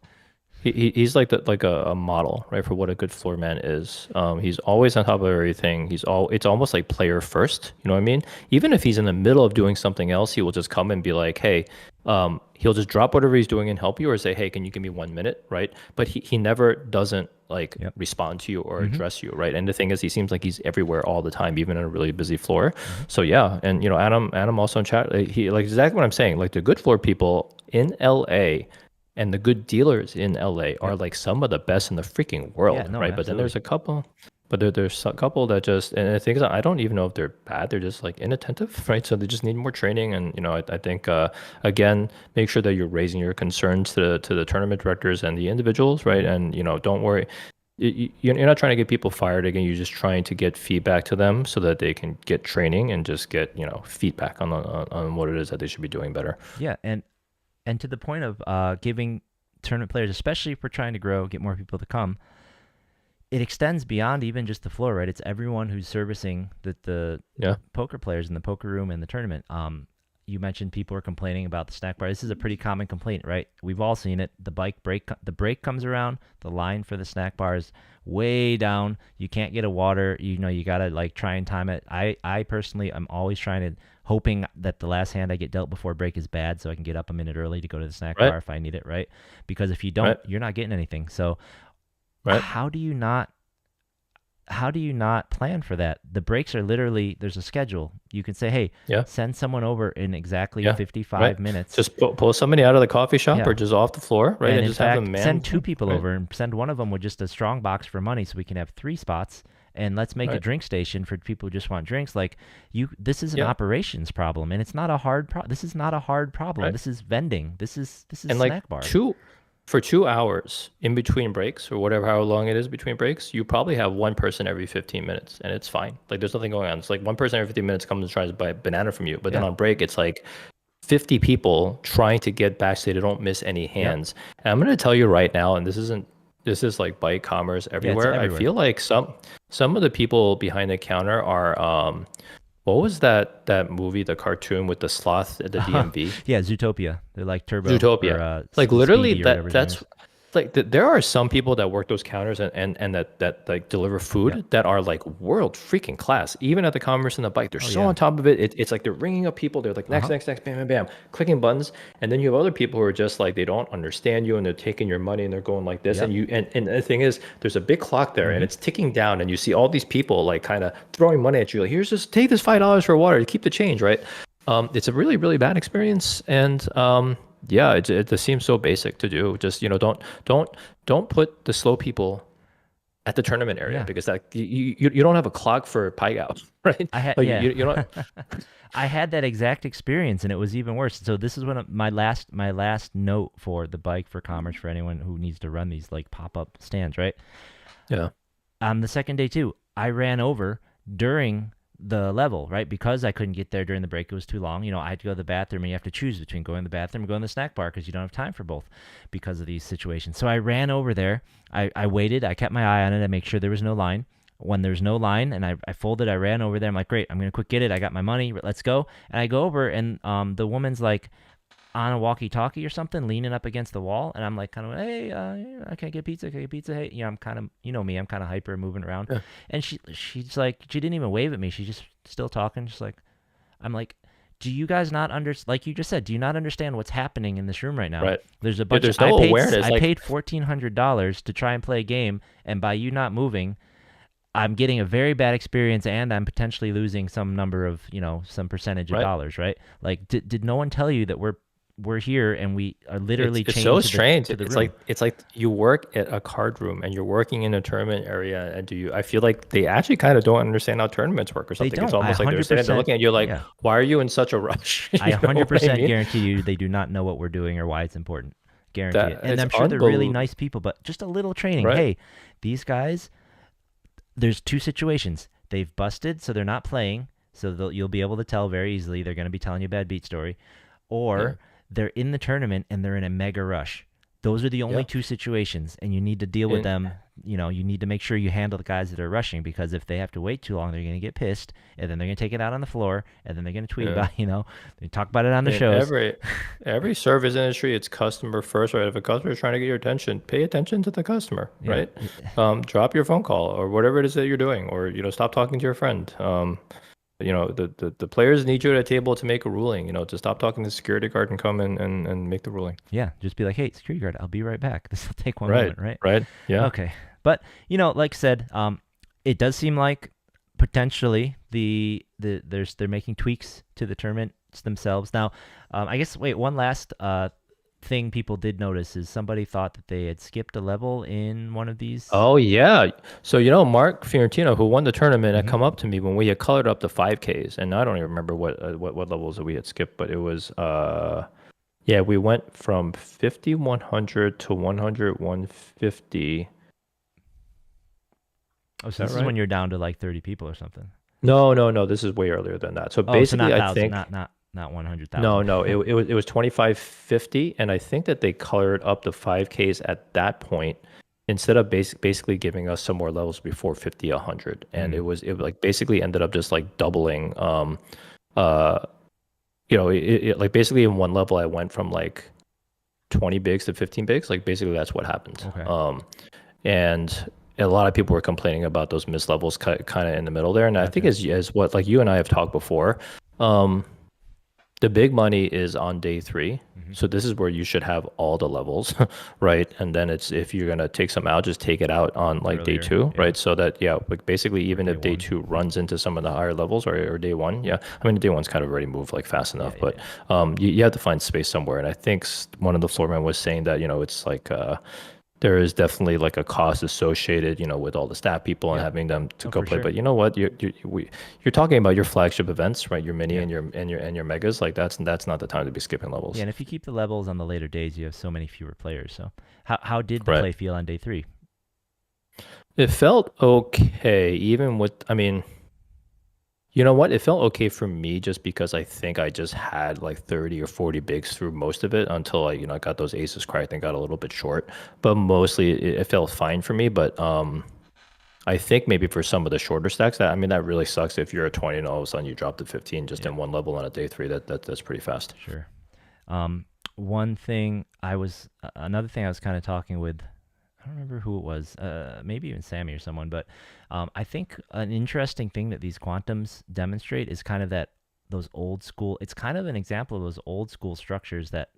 he's like like a model, right, for what a good floor man is. He's always on top of everything. It's almost like player first. You know what I mean? Even if he's in the middle of doing something else, he will just come and be like, hey, he'll just drop whatever he's doing and help you, or say, hey, can you give me 1 minute, right? But he never doesn't like Yep. respond to you or Mm-hmm. address you, right? And the thing is, he seems like he's everywhere all the time, even on a really busy floor. Mm-hmm. So yeah, and Adam also in chat, he like exactly what I'm saying. Like the good floor people in LA and the good dealers in LA are Yep. like some of the best in the freaking Yeah, world, no, right? But then absolutely. there's a couple, there's a couple that just, and the thing is, I don't even know if they're bad. They're just like inattentive, right? So they just need more training. And I think again, make sure that you're raising your concerns to the tournament directors and the individuals, right? Mm-hmm. And don't worry. You're not trying to get people fired again. You're just trying to get feedback to them so that they can get training and just get feedback on what it is that they should be doing better. Yeah, and to the point of giving tournament players, especially if we're trying to grow, get more people to come, it extends beyond even just the floor, right? It's everyone who's servicing the Yeah. poker players in the poker room and the tournament. You mentioned people are complaining about the snack bar. This is a pretty common complaint, right? We've all seen it. The break comes around. The line for the snack bar is way down. You can't get a water. You gotta like try and time it. I personally, I'm always trying to hoping that the last hand I get dealt before break is bad, so I can get up a minute early to go to the snack Right. bar if I need it, right? Because if you don't, Right. you're not getting anything. So Right. how do you not plan for that? The breaks are literally there's a schedule. You can say, "Hey, Yeah. send someone over in exactly Yeah. Right. 55 minutes." Just pull somebody out of the coffee shop Yeah. or just off the floor, right? And And in just have fact, them send man. two people Right. over and send one of them with just a strong box for money so we can have three spots. And let's make a Right. drink station for people who just want drinks. Like this is an Yeah. operations problem, and it's not a hard This is not a hard problem. Right. This is vending. This is And like snack bar. for 2 hours in between breaks or whatever, how long it is between breaks, you probably have one person every 15 minutes and it's fine. Like there's nothing going on. It's like one person every 15 minutes comes and tries to buy a banana from you. But then Yeah. on break, it's like 50 people trying to get back so they don't miss any Yep. hands. And I'm going to tell you right now, and this is like bike commerce Yeah. It's everywhere. I everywhere. feel like some of the people behind the counter are what was that movie, the cartoon with the sloth at the DMV? Yeah. Zootopia. They're like Turbo or Zootopia. Like literally Speedy or whatever his name that's is. like there are some people that work those counters and that like deliver Yep. food that are like world freaking class. Even at the commerce and the bike, they're Oh so yeah. on top of it. It's like they're ringing up people. They're like Uh next, huh. next, next, bam, bam, bam, clicking buttons. And then you have other people who are just like they don't understand you and they're taking your money and they're going like this. Yep. And the thing is, there's a big clock there and Mm-hmm. it's ticking down, and you see all these people like kind of throwing money at you. Like here's just take this $5 for water to keep the change, right? It's a really, really bad experience, and yeah, it just seems so basic to do. Just don't put the slow people at the tournament area Yeah. because that you don't have a clock for Pai Gow, right? I had Like yeah. you don't. I had that exact experience, and it was even worse. So this is when my last note for the bike for commerce for anyone who needs to run these like pop up stands, right? Yeah. On the second day too, I ran over during the level, right? Because I couldn't get there during the break, it was too long. I had to go to the bathroom, and you have to choose between going to the bathroom and going to the snack bar because you don't have time for both because of these situations. So I ran over there. I waited. I kept my eye on it. I make sure there was no line. When there's no line, and I folded, I ran over there. I'm like, great, I'm gonna quick get it. I got my money. Let's go. And I go over, and the woman's like, on a walkie-talkie or something, leaning up against the wall, and I'm like, kind of, hey, I can't get pizza. Can I get pizza? Hey, I'm kind of, me, I'm kind of hyper, moving around, Yeah. and she's like, she didn't even wave at me. She's just still talking, just like, I'm like, do you guys not like you just said, do you not understand what's happening in this room right now? Right. There's a Yeah, bunch of there's no awareness. I Like, paid $1,400 to try and play a game, and by you not moving, I'm getting a very bad experience, and I'm potentially losing some number of, some percentage of right. dollars, right? Like, did no one tell you that we're here and we are literally It's so chained to the strange. to the It's room? like you work at a card room and you're working in a tournament area, and I feel like they actually kind of don't understand how tournaments work or They something. It's don't. I almost like they're sitting there 100%. looking at you like, Yeah, why are you in such a rush? I You know what I 100% mean? guarantee you they do not know what we're doing or why it's important. Guarantee That it. And it's I'm sure they're really unbelievable, nice people, but just a little training. right? Hey, these guys, there's two situations. They've busted, so they're not playing. So you'll be able to tell very easily they're going to be telling you a bad beat story, Yeah, or they're in the tournament and they're in a mega rush. Those are the only yeah. two situations, and you need to deal with And them. You need to make sure you handle the guys that are rushing, because if they have to wait too long, they're going to get pissed, and then they're going to take it out on the floor, and then they're going to tweet yeah. about, they talk about it on the In shows. every service industry, it's customer first, right? If a customer is trying to get your attention, pay attention to the customer, Yeah, right? Drop your phone call or whatever it is that you're doing, or stop talking to your friend. The players need you at a table to make a ruling, to stop talking to the security guard and come in and make the ruling. yeah. Just be like, hey, security guard, I'll be right back. This will take one Right, moment, right? right. Yeah. Okay, but like I said, it does seem like potentially they're making tweaks to the tournaments themselves. Now, I guess wait, one last thing people did notice is somebody thought that they had skipped a level in one of these. Oh yeah. So Mark Fiorentino, who won the tournament, had Hmm. come up to me when we had colored up the 5Ks, and I don't even remember what levels that we had skipped, but it was yeah, we went from 5100 to 100 150. Oh, Is so that this is when right? you're down to like 30 people or something. No, no, no. This is way earlier than that. So Oh, so basically, not I thousand, think not no, 100,000. no. It was 2550, and I think that they colored up the 5Ks at that point instead of basically giving us some more levels before 50, 100, and Mm, it like basically ended up just like doubling. Uh, like basically in one level, I went from like 20 bigs to 15 bigs. Like basically that's what happened. okay. And a lot of people were complaining about those missed levels kind of in the middle there. And I think Gotcha. as what like you and I have talked before, um, the big money is on day 3. Hmm. So this is where you should have all the levels, right? And then it's if you're gonna take some out, just take it out on like day Earlier, 2, yeah, right? So that yeah, like basically or even day if day one. 2 runs into some of the higher levels or day 1, yeah. I mean day 1's kind of already moved like fast Yeah, enough, yeah, but yeah. you have to find space somewhere. And I think one of the floor men was saying that it's like there is definitely like a cost associated, with all the staff people and Yep. having them to Oh, go for play. sure. But you know what? You're talking about your flagship events, right? Your mini Yeah. and your megas. Like that's not the time to be skipping Yeah, levels. and if you keep the levels on the later days, you have so many fewer players. So, how did the Right. play feel on day three? It felt okay, even with, I mean, you know what? It felt okay for me just because I think I just had like 30 or 40 bigs through most of it until I got those aces cracked and got a little bit short. But mostly it felt fine for me. But I think maybe for some of the shorter stacks, that I mean that really sucks if you're a 20 and all of a sudden you drop to 15 just Yeah, in one level on a day 3. That's pretty fast. sure. Um, one thing another thing I was kind of talking with, I don't remember who it was, maybe even Sammy or someone, but I think an interesting thing that these quantums demonstrate is kind of those old school. It's kind of an example of those old school structures that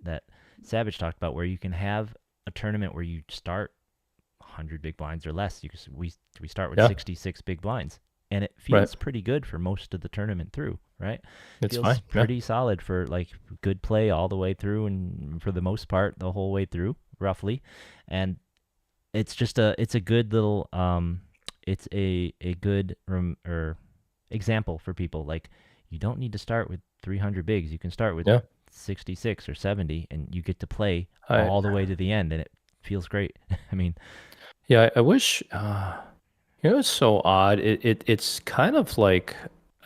Savage talked about, where you can have a tournament where you start 100 big blinds or less. We start with Yeah, 66 big blinds, and it right. feels pretty good for most of the tournament through, right? It's Feels fine. Yeah. pretty solid for like good play all the way through, and for the most part the whole way through roughly. And it's a good little it's a good or example for people. Like, you don't need to start with 300 bigs. You can start with Yeah. 66 or 70, and you get to play I all the way to the end, and it feels great. I mean, yeah, I wish it's so odd. It's kind of like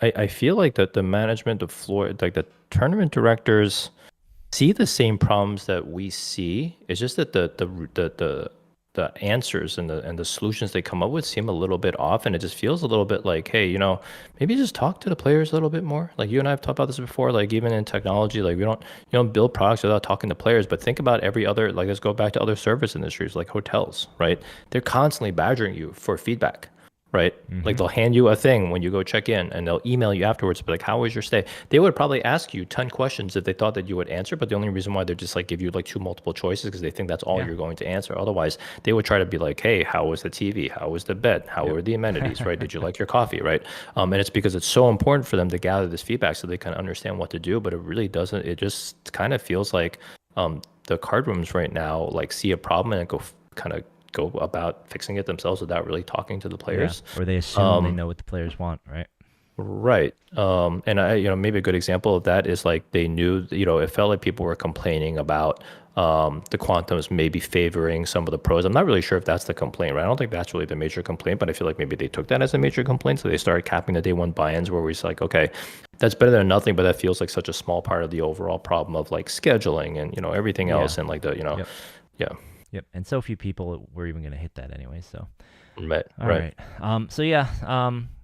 I feel like that the management of floor like the tournament directors see the same problems that we see. It's just that the answers and the solutions they come up with seem a little bit off, and it just feels a little bit like, hey, maybe just talk to the players a little bit more. Like you and I have talked about this before. Like even in technology, like we don't build products without talking to players. But think about every other like let's go back to other service industries like hotels, right? They're constantly badgering you for feedback, right? Like hmm they'll hand you a thing when you go check in and they'll email you afterwards, be like, how was your stay? They would probably ask you 10 questions if they thought that you would answer, but the only reason why they're just like give you like two multiple choices because they think that's all yeah, you're going to answer. Otherwise, they would try to be like, hey, how was the TV? How was the bed? How yep, were the amenities, right? Did you like your coffee, right? And it's because it's so important for them to gather this feedback so they can understand what to do, but it really doesn't. It just kind of feels like the card rooms right now like see a problem and go kind of go about fixing it themselves without really talking to the yeah. players. Or they assume they Um, know what the players want, right? right. And maybe a good example of that is like they knew, it felt like people were complaining about the quantums maybe favoring some of the pros. I'm not really sure if that's the complaint, right? I don't think that's really the major complaint, but I feel like maybe they took that as a major complaint. So they started capping the day one buy-ins where we're like, okay, that's better than nothing, but that feels like such a small part of the overall problem of like scheduling and, everything Yeah. else. And like Yep. yeah, Yep. And so few people were even going to hit that anyway. So, right, all right. right. So yeah.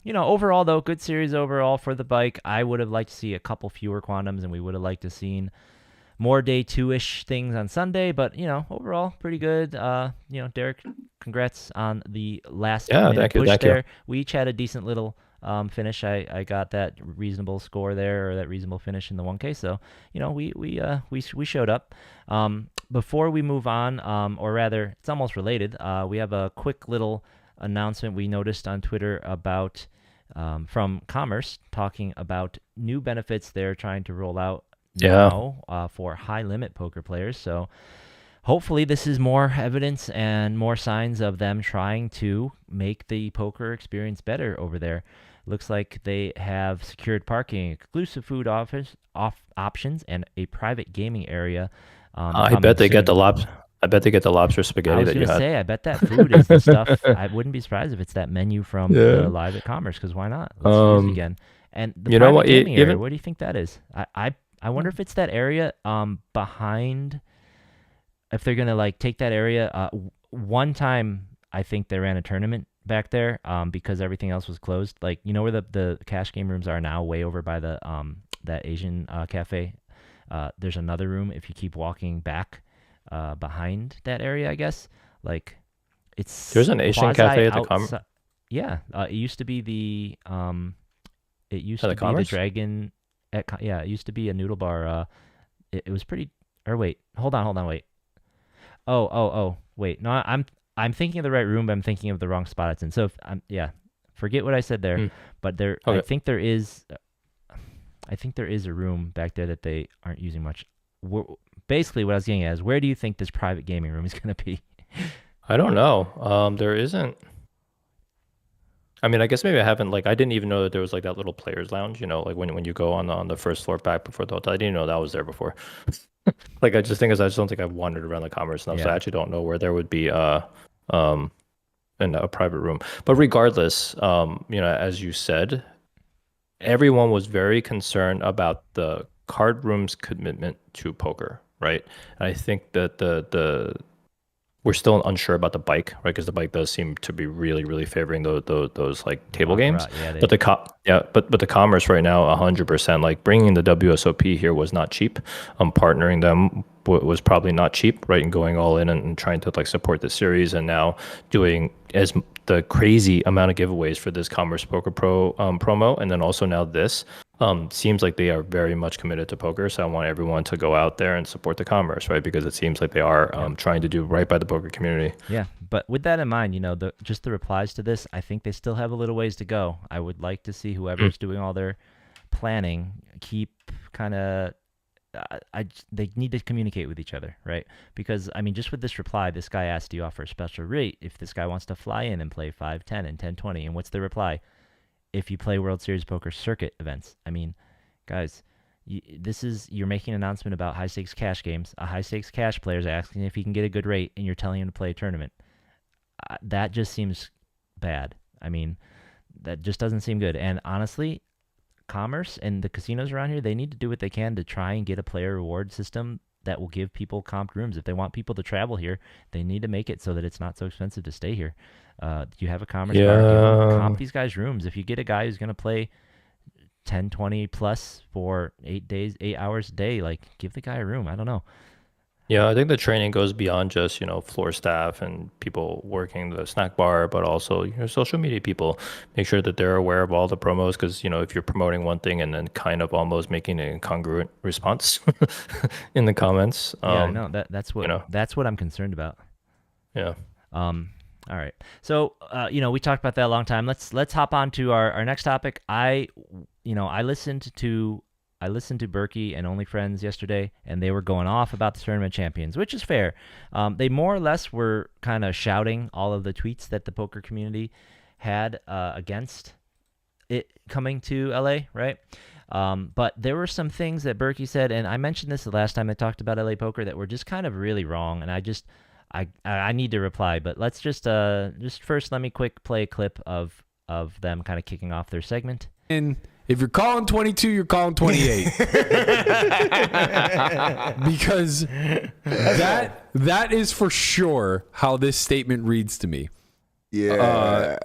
Overall though, good series overall for the bike. I would have liked to see a couple fewer quantums, and we would have liked to seen more day two-ish things on Sunday. But overall, pretty good. Derek, congrats on the last Yeah, minute thank you, push thank you. there. We each had a decent little finish. I got that reasonable score there, or that reasonable finish in the 1K. So we showed up. Before we move on, or rather, it's almost related. We have a quick little announcement we noticed on Twitter about from Commerce, talking about new benefits they're trying to roll out Yeah. now for high limit poker players. So hopefully this is more evidence and more signs of them trying to make the poker experience better over there. Looks like they have secured parking, exclusive food options, and a private gaming area I coming bet they get soon. the lobster. I bet they get the lobster I spaghetti was that gonna you had. say, I bet that food is the stuff. I wouldn't be surprised if it's that menu from Yeah. the Live at Commerce, because why not? Let's use it Um, again. And the you know private what? gaming area, Even what do you think that is? I wonder if it's that area behind. If they're gonna like take that area. One time I think they ran a tournament back there because everything else was closed. Like, where the cash game rooms are now, way over by the that Asian cafe. There's another room if you keep walking back behind that area, I guess. Like, it's there's an Asian quasi cafe outside. Yeah, it used to be it at used the to be the Commerce. Dragon. Yeah, it used to be a noodle bar. It was pretty. Or wait, hold on, wait. Oh, wait. No, I'm thinking of the right room, but I'm thinking of the wrong spot it's in. So if I'm yeah, forget what I said there. Hmm. But there, I Okay. think there is. I think there is a room back there that they aren't using much. Basically, what I was getting at is, where do you think this private gaming room is going to be? I don't know. There isn't. I mean, I guess maybe I haven't like I didn't even know that there was like that little players lounge. Like when you go on the first floor back before the hotel. I didn't know that was there before. Like I just think is I just don't think I've wandered around the Commerce enough, so I Yeah. actually don't know where there would be um in a private room. But regardless, as you said, everyone was very concerned about the card room's commitment to poker, right? And I think that the we're still unsure about the bike, right? Because the bike does seem to be really, really favoring those like table games. Baccarat. Yeah, But but the commerce right now, 100%. Like bringing the WSOP here was not cheap. Partnering them was probably not cheap, right? And going all in and trying to like support the series, and now doing as the crazy amount of giveaways for this Commerce Poker Pro promo, and then also now this. Seems like they are very much committed to poker. So I want everyone to go out there and support the commerce, right? Because it seems like they are yeah, trying to do right by the poker community. yeah. But with that in mind, the replies to this, I think they still have a little ways to go. I would like to see Mm. whoever's doing all their planning keep kind of they need to communicate with each other, right? Because I mean, just with this reply, this guy asked, "Do you offer a special rate if this guy wants to fly in and play 5, 10, and 10, 20?" And what's the reply? If you play World Series poker circuit events. I mean, guys, you're making an announcement about high stakes cash games. A high stakes cash player is asking if he can get a good rate, and you're telling him to play a tournament. That just seems bad. I mean, that just doesn't seem good. And honestly, Commerce and the casinos around here, they need to do what they can to try and get a player reward system that will give people comped rooms. If they want people to travel here, they need to make it so that it's not so expensive to stay here. You have a Commerce card, give them, comp these guys rooms. If you get a guy who's going to play 10, 20 plus for 8 days, 8 hours a day, like give the guy a room. I don't know. Yeah, I think the training goes beyond just, floor staff and people working the snack bar, but also, social media people. Make sure that they're aware of all the promos because, if you're promoting one thing and then kind of almost making an incongruent response in the comments. Yeah, I know that's what I'm concerned about. Yeah. All right. So, we talked about that a long time. Let's hop on to our next topic. I listened to Berkey and Only Friends yesterday, and they were going off about the tournament champions, which is fair. They more or less were kind of shouting all of the tweets that the poker community had against it coming to LA, right? But there were some things that Berkey said, and I mentioned this the last time I talked about LA poker, that were just kind of really wrong, and I need to reply. But let's just first let me play a clip of them kind of kicking off their segment. And if you're calling 22, you're calling 28. Because that is for sure how this statement reads to me. Yeah.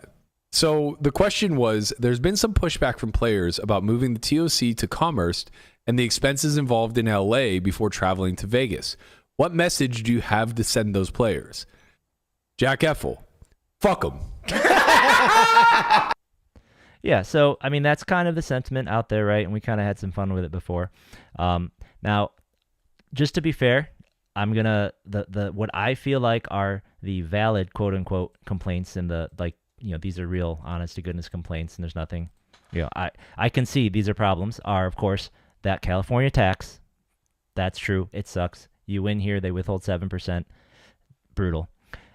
So the question was, there's been some pushback from players about moving the TOC to Commerce and the expenses involved in LA before traveling to Vegas. What message do you have to send those players? Jack Effel, fuck them. Yeah, so I mean that's kind of the sentiment out there, right? And we kind of had some fun with it before. Now, just to be fair, I'm gonna the what I feel like are the valid quote unquote complaints, and these are real, honest to goodness complaints, and there's nothing, I can see these are problems. Are of course that California tax. That's true. It sucks. You win here, they withhold 7%. Brutal.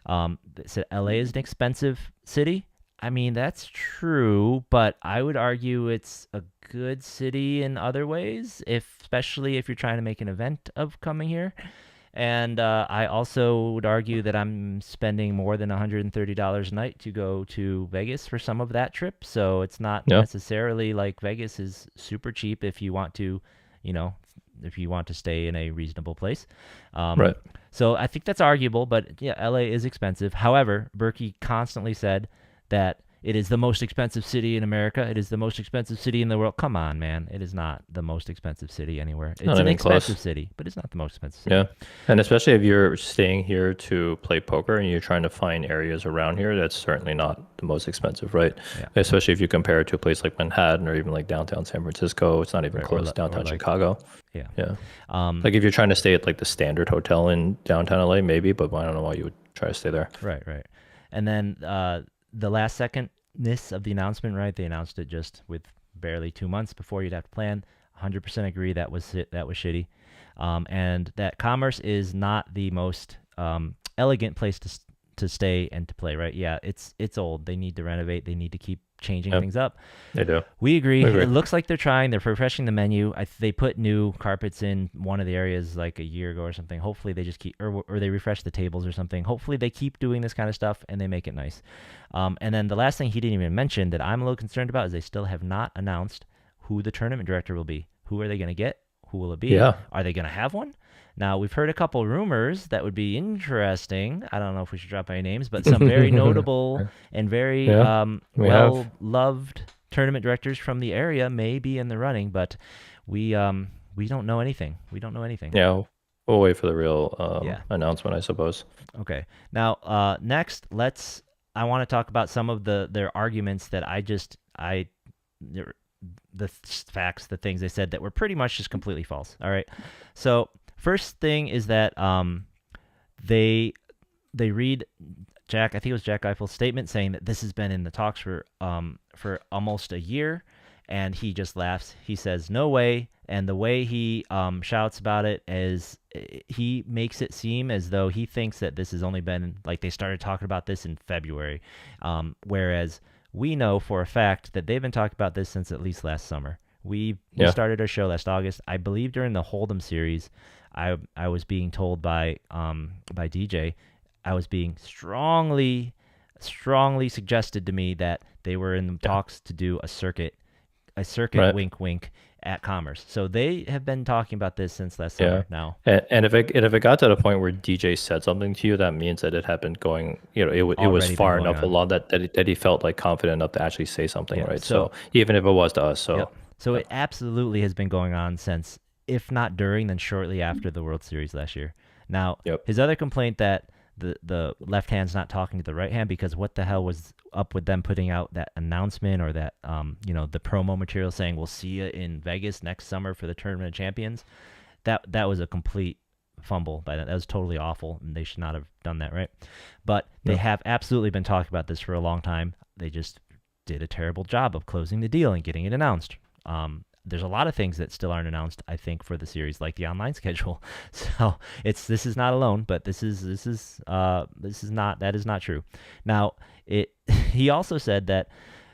So LA is an expensive city. I mean, that's true, but I would argue it's a good city in other ways, especially if you're trying to make an event of coming here. And I also would argue that I'm spending more than $130 a night to go to Vegas for some of that trip. So it's not necessarily like Vegas is super cheap if you want to, stay in a reasonable place. Right. So I think that's arguable, but yeah, LA is expensive. However, Berkey constantly said that it is the most expensive city in America. It is the most expensive city in the world. Come on, man. It is not the most expensive city anywhere. It's an expensive city, but it's not the most expensive city. Yeah. And especially if you're staying here to play poker and you're trying to find areas around here, that's certainly not the most expensive, right? Yeah. Especially if you compare it to a place like Manhattan or even like downtown San Francisco. It's not even close to downtown Chicago. Yeah. Yeah. Like if you're trying to stay at like the Standard Hotel in downtown LA, maybe, but I don't know why you would try to stay there. Right. And then the last secondness of the announcement, right? They announced it just with barely 2 months before you'd have to plan. 100% agree that was shitty. And that Commerce is not the most elegant place to stay and to play, right? Yeah, it's old. They need to renovate. They need to keep changing things up. They do. We agree. It looks like they're trying. They're refreshing the menu. They put new carpets in one of the areas like a year ago or something. Hopefully they just keep, or they refresh the tables or something. Hopefully they keep doing this kind of stuff and they make it nice. And then the last thing he didn't even mention that I'm a little concerned about is they still have not announced who the tournament director will be. Who are they going to get? Who will it be? Yeah. Are they going to have one? Now, we've heard a couple rumors that would be interesting. I don't know if we should drop any names, but some very notable and very well-loved tournament directors from the area may be in the running, but we don't know anything. Yeah, we'll wait for the real announcement, I suppose. Okay. Now, next, I want to talk about some of their arguments that the facts, the things they said that were pretty much just completely false. All right. So first thing is that they read I think it was Jack Eiffel's statement saying that this has been in the talks for almost a year, and he just laughs. He says, "No way." And the way he shouts about it is he makes it seem as though he thinks that this has only been like they started talking about this in February, whereas we know for a fact that they've been talking about this since at least last summer. We started our show last August. I believe during the Hold'em series, I was being told by DJ, I was being strongly suggested to me that they were in the talks to do a circuit Right. wink wink at Commerce. So they have been talking about this since last summer now. And if it got to the point where DJ said something to you, that means that it had been going, it was Already been far going enough on. along that he felt like confident enough to actually say something, Yeah, right? so- So even if it was to us, so Yep. So it absolutely has been going on since, if not during, then shortly after the World Series last year. Now, Yep. his other complaint that the left hand's not talking to the right hand, because what the hell was up with them putting out that announcement or that the promo material saying we'll see you in Vegas next summer for the Tournament of Champions? That was a complete fumble by that. That was totally awful, and they should not have done that, right? But they have absolutely been talking about this for a long time. They just did a terrible job of closing the deal and getting it announced. There's a lot of things that still aren't announced, I think, for the series, like the online schedule. So this is not alone, but that is not true. Now, he also said that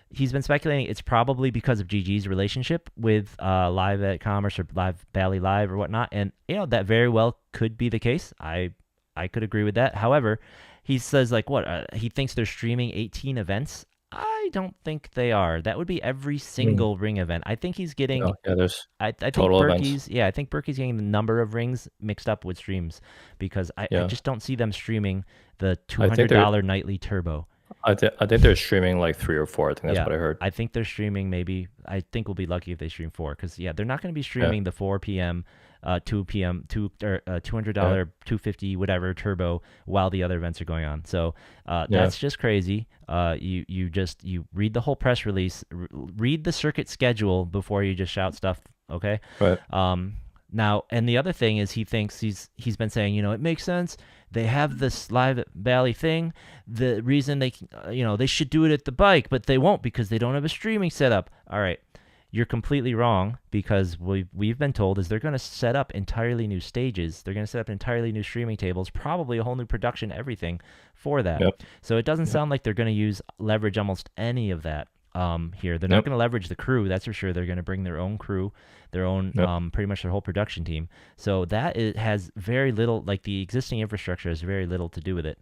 he's been speculating it's probably because of GG's relationship with Live at Commerce or Live Bally Live or whatnot, and that very well could be the case. I could agree with that. However, he says he thinks they're streaming 18 events. I don't think they are. That would be every single ring event. I think he's getting. there's I think total Berkey's. events. Yeah, I think Berkey's getting the number of rings mixed up with streams because I just don't see them streaming the $200 nightly turbo. I think they're streaming like 3 or 4. I think that's what I heard. I think they're streaming maybe. I think we'll be lucky if they stream 4 because they're not going to be streaming the 4 p.m. 2 p.m. $200 250 whatever turbo while the other events are going on. So that's just crazy. You read the whole press release, read the circuit schedule before you just shout stuff. Okay. Right. Now, and the other thing is he thinks he's been saying, it makes sense. They have this Live Valley thing. The reason they should do it at the bike, but they won't because they don't have a streaming setup. All right. You're completely wrong because we've been told is they're going to set up entirely new stages. They're going to set up entirely new streaming tables, probably a whole new production, everything for that. Yep. So it doesn't sound like they're going to leverage almost any of that here. They're not going to leverage the crew, that's for sure. They're going to bring their own crew, their own pretty much their whole production team. So that has very little, like the existing infrastructure has very little to do with it.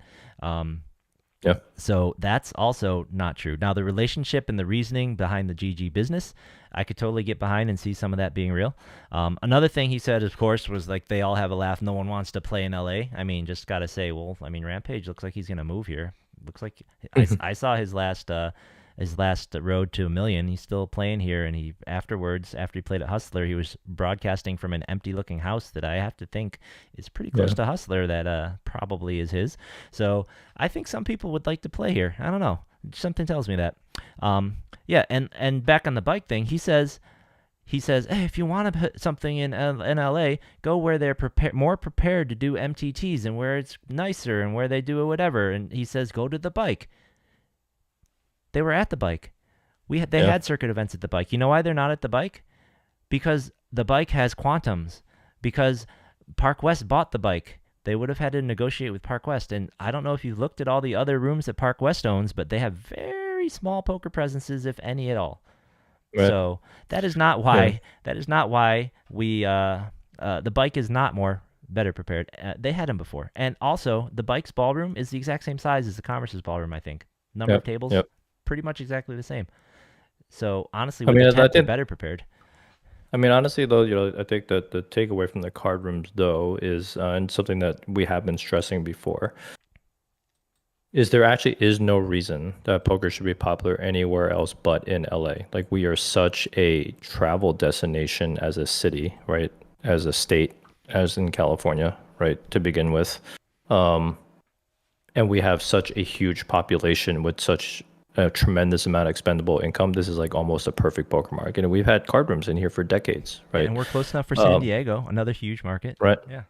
So that's also not true. Now, the relationship and the reasoning behind the GG business, I could totally get behind and see some of that being real. Another thing he said, of course, was like they all have a laugh. No one wants to play in LA. I mean, just got to say, Rampage looks like he's going to move here. Looks like I saw his last road to $1 million. He's still playing here, and after he played at Hustler, he was broadcasting from an empty-looking house that I have to think is pretty close to Hustler. That probably is his. So I think some people would like to play here. I don't know. Something tells me that. And back on the bike thing, he says, hey, if you want to put something in LA, go where they're more prepared to do MTTs and where it's nicer and where they do whatever. And he says, go to the bike. They were at the bike. They had circuit events at the bike. You know why they're not at the bike? Because the bike has quantums. Because Park West bought the bike. They would have had to negotiate with Park West. And I don't know if you've looked at all the other rooms that Park West owns, but they have very small poker presences, if any at all. Right. So that is not why. Yeah. That is not why the bike is not better prepared. They had them before, and also the bike's ballroom is the exact same size as the Commerce's ballroom. I think number of tables, pretty much exactly the same. So honestly, they're better prepared. I mean, honestly, though, I think that the takeaway from the card rooms, though, is and something that we have been stressing before. Is there actually is no reason that poker should be popular anywhere else but in LA. Like, we are such a travel destination as a city, right? As a state, as in California, right? To begin with. And we have such a huge population with such a tremendous amount of expendable income. This is like almost a perfect poker market. And we've had card rooms in here for decades, right? And we're close enough for San Diego, another huge market. Right. Yeah.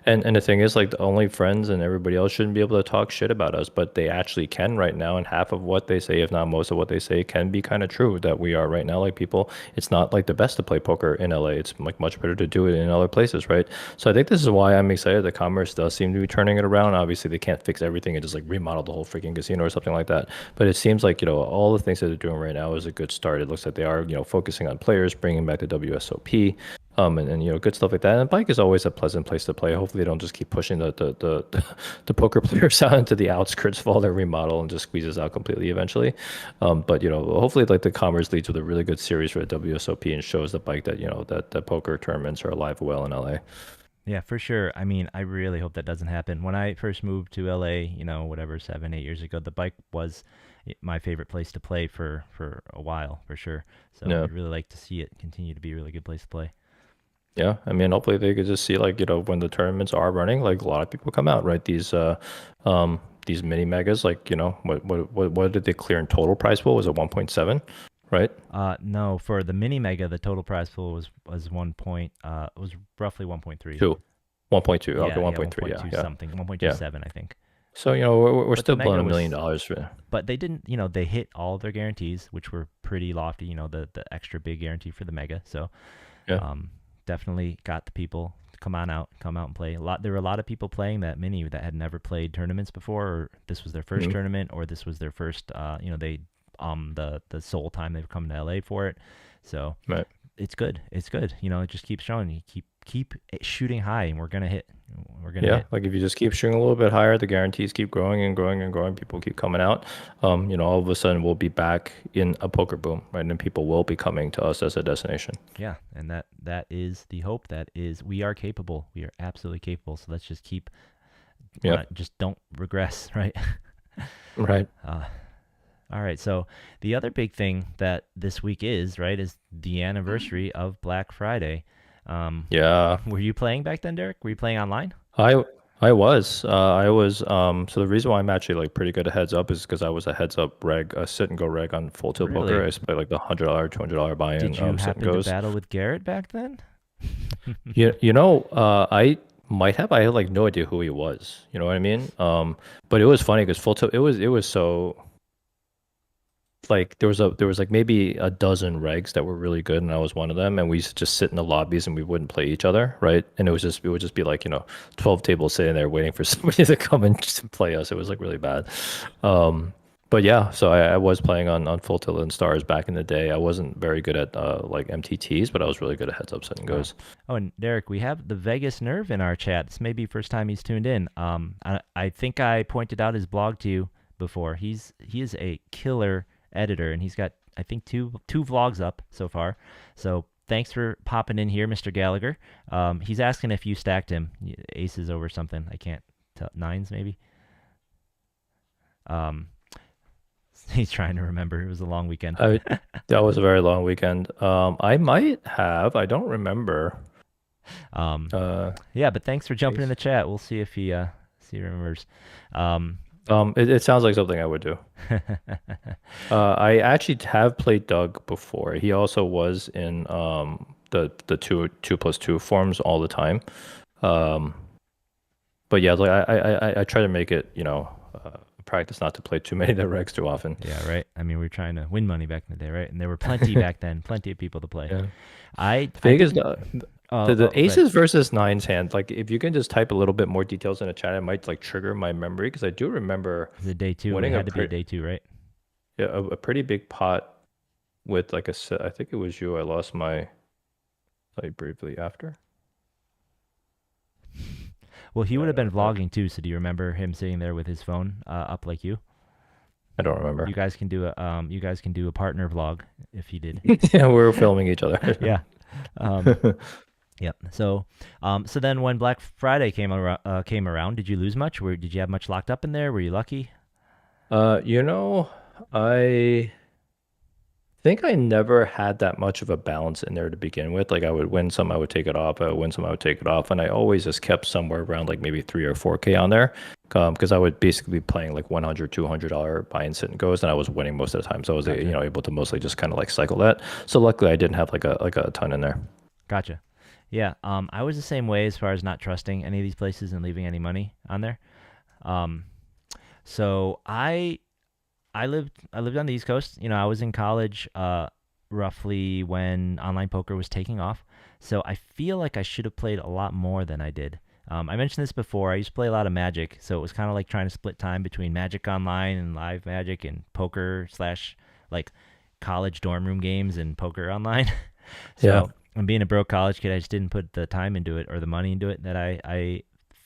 And the thing is, like, the only friends and everybody else shouldn't be able to talk shit about us, but they actually can right now. And half of what they say, if not most of what they say, can be kind of true that we are right now. Like, people, it's not like the best to play poker in LA. It's like much better to do it in other places, right? So I think this is why I'm excited that Commerce does seem to be turning it around. Obviously, they can't fix everything and just like remodel the whole freaking casino or something like that. But it seems like, all the things that they're doing right now is a good start. It looks like they are, focusing on players, bringing back the WSOP. And good stuff like that. And bike is always a pleasant place to play. Hopefully, they don't just keep pushing the poker players out into the outskirts of all their remodel and just squeeze us out completely eventually. But hopefully, like the Commerce leads with a really good series for the WSOP and shows the bike that that poker tournaments are alive and well in LA. Yeah, for sure. I mean, I really hope that doesn't happen. When I first moved to LA, whatever, 7, 8 years ago, the bike was my favorite place to play for a while, for sure. So Yeah. I'd really like to see it continue to be a really good place to play. Yeah, I mean, hopefully they could just see, like, when the tournaments are running, like a lot of people come out, right? These mini megas, like, what did they clear in total prize pool? Was it 1.7, right? No, for the mini mega, the total prize pool was was roughly 1.3. 2, 1.2, Yeah, okay, yeah, 1.3, yeah, 1.2 yeah, something, yeah. 1.27, I think. So, we're But the still mega blowing $1 million was, for. but they didn't, they hit all of their guarantees, which were pretty lofty. The extra big guarantee for the mega. So, Yeah. um, definitely got the people to come out and play. There were a lot of people playing that mini that had never played tournaments before, or this was their first Mhm. tournament, or this was their first, they the sole time they've come to LA for it. So Right. it's good. It's good. It just keeps showing. You keep shooting high, and we're gonna hit. We're gonna Yeah, hit. like if you just keep shooting a little bit higher, the guarantees keep growing and growing and growing. People keep coming out. All of a sudden we'll be back in a poker boom, right? And people will be coming to us as a destination. Yeah, and that is the hope. That is, we are capable. We are absolutely capable. So let's just keep. Yeah. Just don't regress, right? Right. Uh, all right. So the other big thing that this week is right is the anniversary of Black Friday. Yeah. Were you playing back then, Derek? Were you playing online? I I was. So the reason why I'm actually like pretty good at heads up is because I was a heads up reg, a sit and go reg on full tilt poker. I Really? used to play like the $100, $200 buy-in Did you sit and happen to goes. battle with Garrett back then? I might have. I had like no idea who he was. You know what I mean? But it was funny because full tilt. It was so like there was like maybe a dozen regs that were really good, and I was one of them. And we used to just sit in the lobbies and we wouldn't play each other, right? And it would just be like 12 tables sitting there waiting for somebody to come and just play us. It was like really bad. But yeah, so I was playing on full tilt and stars back in the day. I wasn't very good at like MTTs, but I was really good at heads up set and Wow. goes. Oh, and Derek, we have the Vegas Nerve in our chat. This may be first time he's tuned in. I think I pointed out his blog to you before. He is a killer editor, and he's got, I think, two vlogs up so far. So thanks for popping in here, Mr. Gallagher. He's asking if you stacked him aces over something. I can't tell, nines maybe. Um, he's trying to remember. It was a long weekend. That was a very long weekend. I might have. I don't remember. Um, Uh, yeah, but thanks for jumping in ace. the chat. We'll see if he remembers. Um, It sounds like something I would do. I actually have played Doug before. He also was in the two plus two forms all the time. Um, but yeah, like I try to make it practice not to play too many of the regs too often. Yeah, right. I mean, we were trying to win money back in the day, right? And there were plenty back then, plenty of people to play. Yeah. I Vegas, didn't. the Go ahead. aces versus nines hand. Like if you can just type a little bit more details in the chat, it might like trigger my memory because I do remember It was a day two. It winning had to be a day two, right? yeah, a pretty big pot with like a set. I think it was you. I lost my sight briefly after. Well, he would have been Uh, vlogging too. So do you remember him sitting there with his phone up like you? I don't remember. You guys can do a partner vlog if he did. Yeah, we were filming each other. Yeah. Um, yep. So then when Black Friday came around, did you lose much? Did you have much locked up in there? Were you lucky? I think I never had that much of a balance in there to begin with. Like I would win some, I would take it off. I would win some, I would take it off, and I always just kept somewhere around like maybe 3 or 4K on there, because I would basically be playing like 100, $200 buy and sit and goes, and I was winning most of the time. So I was Gotcha. able to mostly just kind of like cycle that. So luckily I didn't have like a ton in there. Gotcha. Yeah, I was the same way as far as not trusting any of these places and leaving any money on there. Um, so I lived on the East Coast. I was in college roughly when online poker was taking off. So I feel like I should have played a lot more than I did. I mentioned this before. I used to play a lot of Magic, so it was kind of like trying to split time between Magic Online and live Magic and poker slash like college dorm room games and poker online. Yeah. So, and being a broke college kid, I just didn't put the time into it or the money into it that I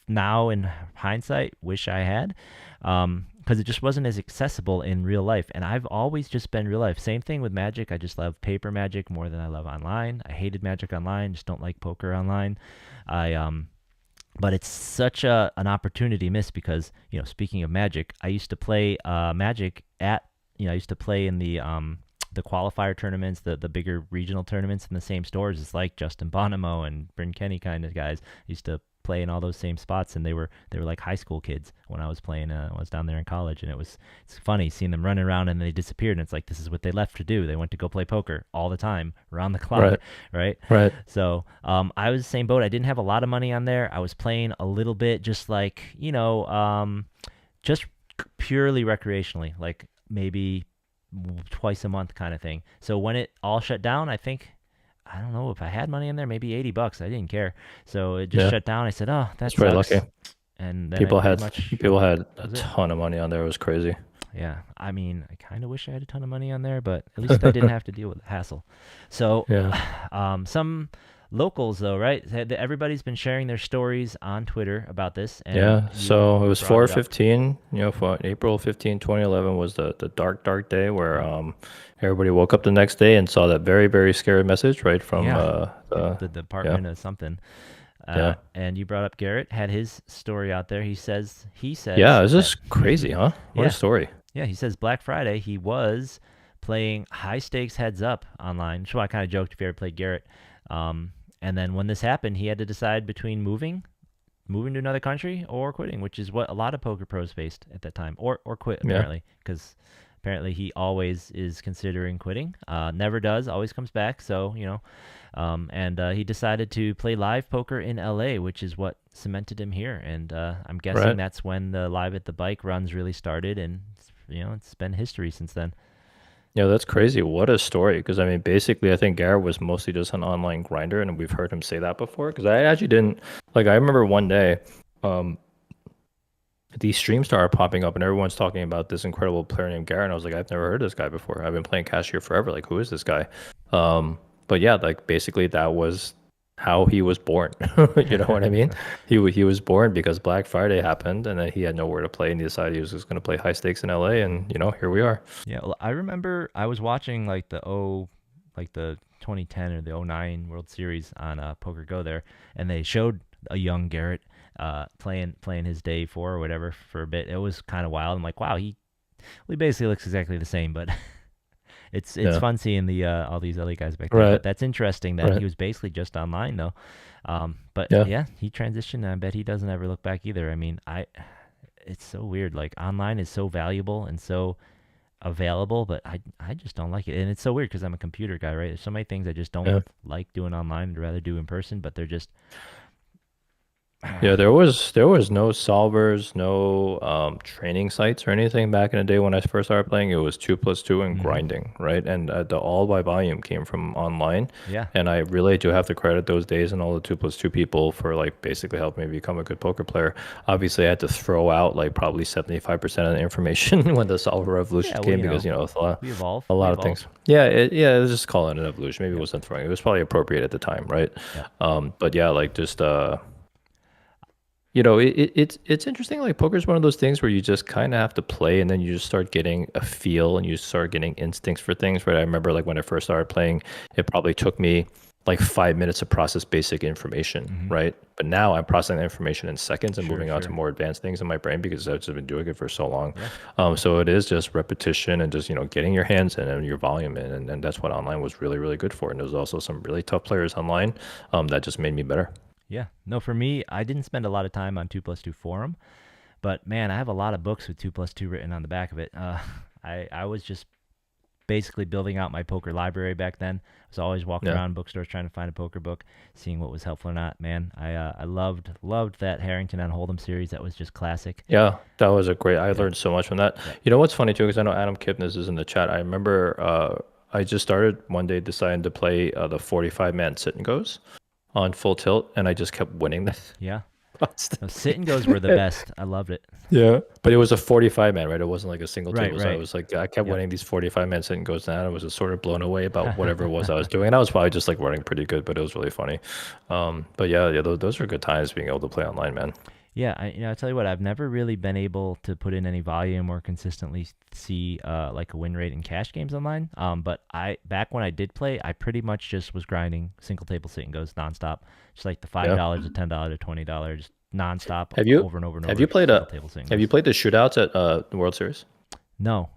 now in hindsight wish I had, because it just wasn't as accessible in real life. And I've always just been real life. Same thing with Magic. I just love paper Magic more than I love online. I hated Magic online. Just don't like poker online. I But it's such an opportunity missed because speaking of Magic, I used to play Magic at I used to play in the qualifier tournaments, the bigger regional tournaments in the same stores as like Justin Bonomo and Bryn Kenny kind of guys. I used to play in all those same spots, and they were like high school kids when I was playing. I was down there in college, and it's funny seeing them running around and they disappeared. And it's like this is what they left to do. They went to go play poker all the time, around the clock, Right. right? Right. So I was the same boat. I didn't have a lot of money on there. I was playing a little bit, just like just purely recreationally, like maybe twice a month kind of thing. So when it all shut down, I don't know if I had money in there, maybe $80. I didn't care. So it just Yeah. shut down. I said, "Oh, that It's very sucks." lucky. And then I People pretty had much people had that a was it. ton of money on there. It was crazy. Yeah. I mean, I kind of wish I had a ton of money on there, but at least I didn't have to deal with the hassle. So, Yeah. some locals though, right? Everybody's been sharing their stories on Twitter about this, and Yeah. you So it was brought it up. 4/15, for April 15, 2011 was the dark day where everybody woke up the next day and saw that very, very scary message, right? From Yeah. the The yeah. Department of something. Yeah. And you brought up Garrett had his story out there. He says Yeah, it's that just crazy, huh? What a yeah, story. yeah. He says Black Friday he was playing high stakes heads up online. So I kind of joked if you ever played Garrett. And then when this happened, he had to decide between moving to another country or quitting, which is what a lot of poker pros faced at that time, or quit Yeah. apparently, because apparently he always is considering quitting. Never does, always comes back. So and he decided to play live poker in LA, which is what cemented him here. And I'm guessing Right. that's when the live at the bike runs really started, and it's been history since then. Yeah, that's crazy. What a story. Because I mean, basically, I think Garrett was mostly just an online grinder, and we've heard him say that before. Because I actually didn't like. I remember one day, um, these streams started popping up, and everyone's talking about this incredible player named Garrett. And I was like, I've never heard of this guy before. I've been playing Cashier forever. Like, who is this guy? But yeah, like basically, that was how he was born. You know what I mean? He was born because Black Friday happened, and then he had nowhere to play, and he decided he was just going to play high stakes in LA, and here we are. Yeah, well, I remember I was watching like the 2010 or the '09 World Series on Poker Go there, and they showed a young Garrett playing his day four or whatever for a bit. It was kind of wild. I'm like, wow, he basically looks exactly the same, but it's Yeah. fun seeing the all these other guys back there. But Right. that's interesting that Right. he was basically just online though. But Yeah. yeah, he transitioned, and I bet he doesn't ever look back either. I mean, it's so weird. Like online is so valuable and so available, but I just don't like it. And it's so weird because I'm a computer guy, right? There's so many things I just don't Yeah. like doing online. I'd rather do in person, but they're just Yeah, there was no solvers, no training sites or anything back in the day when I first started playing. It was 2+2 and hmm grinding, right? And the all by volume came from online, yeah, and I really do have to credit those days and all the 2+2 people for like basically helping me become a good poker player. Obviously, I had to throw out like probably 75% of the information when the solver revolution yeah. Well, came because it's we evolve, a we lot of evolve. things. Yeah, let's just call it an evolution. Maybe it Yep, wasn't throwing. It was probably appropriate at the time, right? yep. But yeah, like just it's interesting. Like poker is one of those things where you just kind of have to play, and then you just start getting a feel, and you start getting instincts for things. Right? I remember like when I first started playing, it probably took me like 5 minutes to process basic information, hmm right? But now I'm processing that information in seconds and Sure, moving on to sure. more advanced things in my brain because I've just been doing it for so long. Yeah, So it is just repetition and just getting your hands in and your volume in, and that's what online was really really good for. And there's also some really tough players online that just made me better. yeah. No, for me, I didn't spend a lot of time on 2+2 forum, but man, I have a lot of books with 2+2 written on the back of it. I was just basically building out my poker library back then. I was always walking around bookstores trying to find a poker book, seeing what was helpful or not. Man, I loved that Harrington and Hold'em series. That was just classic. Yeah, that was a great. I learned so much from that. You know what's funny too, because I know Adam Kipnis is in the chat. I remember I just started one day deciding to play the 45-man sit and goes on full tilt, and I just kept winning that. Yeah. Those sit and goes were the best. I loved it. Yeah, but it was a 45-man, right? It wasn't like a single table. So I Right. was like, I kept winning these 45-man sit and goes, and I was just sort of blown away about whatever it was I was doing. And I was probably just like running pretty good, but it was really funny. But yeah, those were good times being able to play online, man. Yeah, I tell you what, I've never really been able to put in any volume or consistently see like a win rate in cash games online. But back when I did play, I pretty much just was grinding single table sit and goes nonstop, just like the $5, the $10, the $20, nonstop. Over and over and over. Have you played the shootouts at the World Series? No.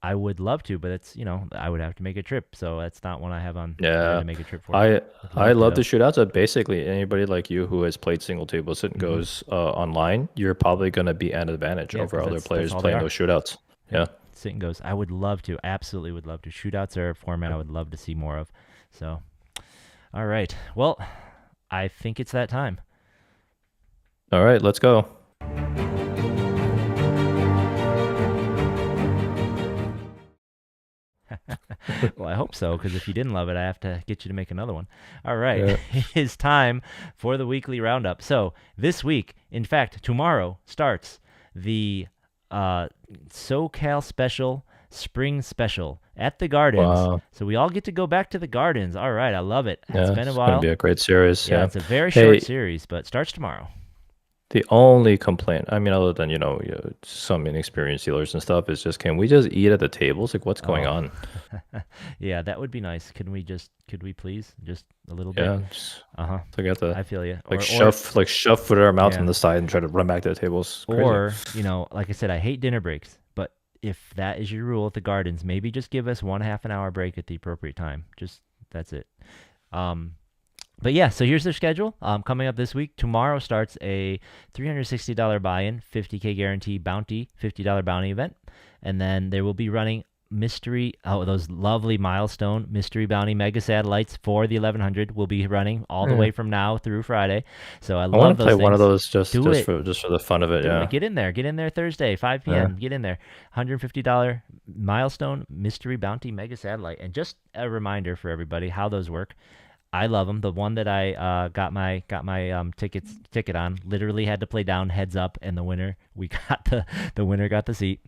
I would love to, but it's I would have to make a trip, so that's not one I have on. To make a trip for. I love the shootouts. But basically, anybody like you who has played single table sit and goes online, you're probably going to be at an advantage over other players playing those shootouts. Yeah, sit and goes. I would love to. Absolutely would love to. Shootouts are a format I would love to see more of. So, all right. Well, I think it's that time. All right, let's go. Well, I hope so, because if you didn't love it, I have to get you to make another one. All right. It is time for the weekly roundup. So this week, in fact, tomorrow starts the SoCal special, spring special at the Gardens. Wow. So we all get to go back to the Gardens. All right. I love it. It's been a while. It's going to be a great series. Yeah, it's a very short series, but it starts tomorrow. The only complaint, I mean, other than, some inexperienced dealers and stuff, is just, can we just eat at the tables? Like, what's going on? Yeah, that would be nice. Could we please? Just a little bit? Yeah. I feel you. Shove foot in our mouth on the side and try to run back to the tables. Or, like I said, I hate dinner breaks. But if that is your rule at the Gardens, maybe just give us 1/2 an hour break at the appropriate time. That's it. But yeah, so here's their schedule. Coming up this week, tomorrow starts a $360 buy-in, $50K guarantee bounty, $50 bounty event. And then they will be running those lovely milestone mystery bounty mega satellites for the 1100 will be running all the way from now through Friday. So I want to play one of those just for the fun of it. Get in there Thursday 5 p.m. Get in there. $150 milestone mystery bounty mega satellite. And just a reminder for everybody how those work. I love them. The one that I got my ticket on literally had to play down heads up, and the winner got the seat.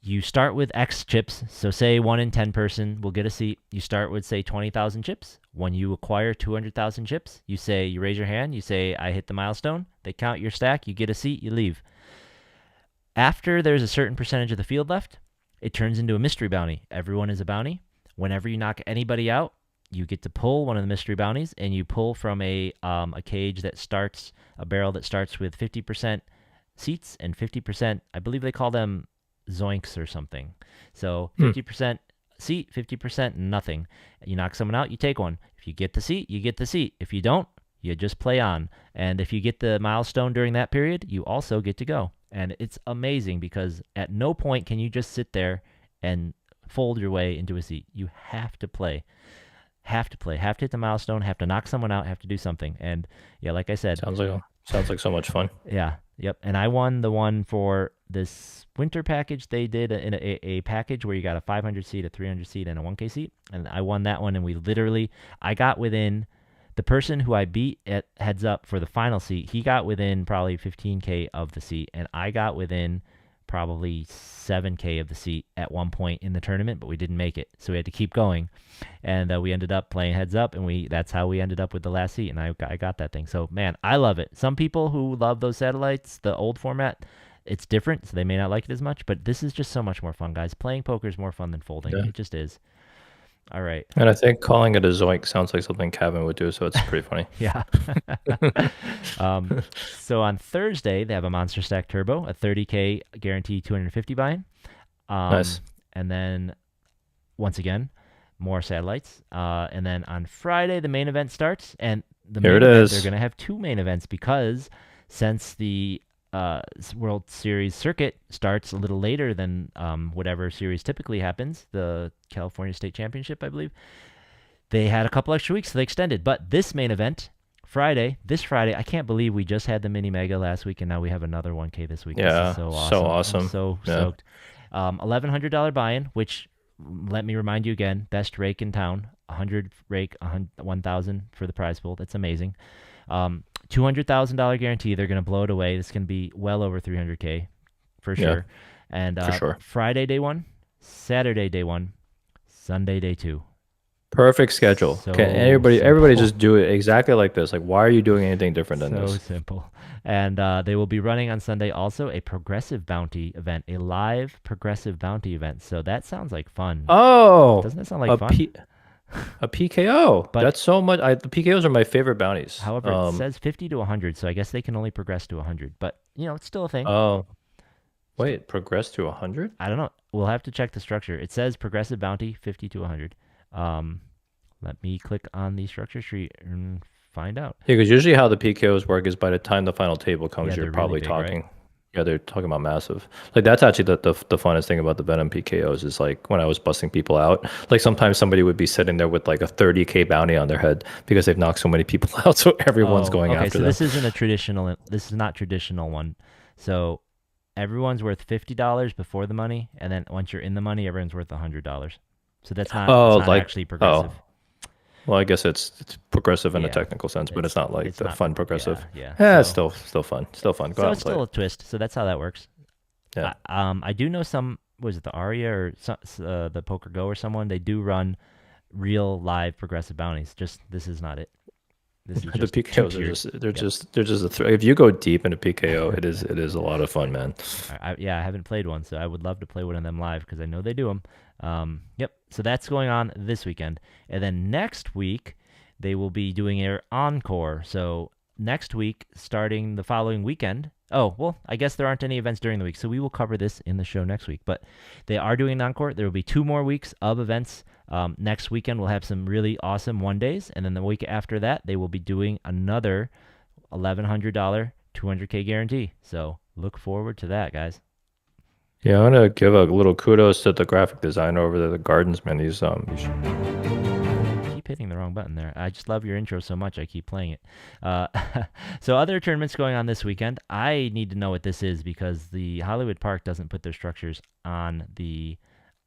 You start with X chips, so say 1 in 10 person will get a seat. You start with say 20,000 chips. When you acquire 200,000 chips, you raise your hand. You say I hit the milestone. They count your stack. You get a seat. You leave. After there's a certain percentage of the field left, it turns into a mystery bounty. Everyone is a bounty. Whenever you knock anybody out, you get to pull one of the mystery bounties, and you pull from a cage a barrel that starts with 50% seats and 50%, I believe they call them zoinks or something. So 50% seat, 50% nothing. You knock someone out, you take one. If you get the seat, you get the seat. If you don't, you just play on. And if you get the milestone during that period, you also get to go. And it's amazing because at no point can you just sit there and fold your way into a seat. You have to play. Have to hit the milestone, have to knock someone out, have to do something. And yeah, like I said, sounds like so much fun. Yeah. Yep. And I won the one for this winter package. They did in a package where you got a 500 seat, a 300 seat, and a 1K seat. And I won that one. And I got within the person who I beat at heads up for the final seat. He got within probably 15K of the seat, and I got within probably 7K of the seat at one point in the tournament, but we didn't make it. So we had to keep going. And we ended up playing heads up, and that's how we ended up with the last seat, and I got that thing. So, man, I love it. Some people who love those satellites, the old format, it's different, so they may not like it as much, but this is just so much more fun, guys. Playing poker is more fun than folding. Yeah. It just is. All right. And I think calling it a zoink sounds like something Kevin would do, so it's pretty funny. Yeah. So on Thursday, they have a Monster Stack Turbo, a 30K guaranteed 250 buy-in. Nice. And then, once again, more satellites. And then on Friday, the main event starts. And they're going to have 2 main events because since the World Series circuit starts a little later than whatever series typically happens, the California State Championship, I believe. They had a couple extra weeks, so they extended. But this main event, this Friday, I can't believe we just had the mini mega last week, and now we have another 1K this week. This is Yeah, so so awesome. I'm awesome. so Yeah. stoked. $1,100 buy-in, which let me remind you again, best rake in town. 100 rake, 1,000 for the prize pool. That's amazing. $200,000 guarantee. They're going to blow it away. This can be well over 300K for Yeah, sure. And for sure. Friday day one, Saturday day one, Sunday day two. Perfect schedule. So Can everybody simple. just do it exactly like this? Like, why are you doing anything different than So this? simple. And they will be running on Sunday also a progressive bounty event, a live progressive bounty event. So that sounds like fun. Oh, Doesn't that sound like a fun? P a PKO. But That's so much. The PKOs are my favorite bounties. however, it says 50 to 100, so I guess they can only progress to 100. But, it's still a thing. Oh, Still, wait, progress to 100? I don't know. We'll have to check the structure. It says progressive bounty 50 to 100. Um, Let me click on the structure sheet and find out. Yeah, because usually how the PKOs work is by the time the final table comes, Yeah, you're they're really probably big, right? talking. Yeah, they're talking about massive. Like that's actually the funnest thing about the Venom PKOs is like when I was busting people out. Like sometimes somebody would be sitting there with like a 30K bounty on their head because they've knocked so many people out, so everyone's Oh, going okay. after So them. this isn't a traditional. This is not traditional one. So everyone's worth $50 before the money, and then once you're in the money, everyone's worth $100. So that's not. It's Oh, not like actually progressive. well, I guess it's progressive in a Yeah, technical sense, but it's not like it's the not. fun progressive. Yeah. Yeah, it's So still fun. Still fun. Go so out it's and play still it. a twist. So that's how that works. Yeah. I do know some. Was it the Aria or the Poker Go or someone? They do run real live progressive bounties. Just this is not it. This is The just two PKOs are tiered. just they're Yep. just if you go deep into PKO, it is a lot of fun, man. Yeah, I haven't played one, so I would love to play one of them live because I know they do them. Yep. So that's going on this weekend, and then next week they will be doing their encore. So next week, starting the following weekend. Oh well, I guess there aren't any events during the week, so we will cover this in the show next week. But they are doing an encore. There will be 2 more weeks of events. Next weekend we'll have some really awesome 1 days, and then the week after that they will be doing another $1,100 200K guarantee. So look forward to that, guys. Yeah, I'm gonna give a little kudos to the graphic designer over there, the Gardens, man. Keep hitting the wrong button there. I just love your intro so much I keep playing it. Uh, so other tournaments going on this weekend. I need to know what this is because the Hollywood Park doesn't put their structures on the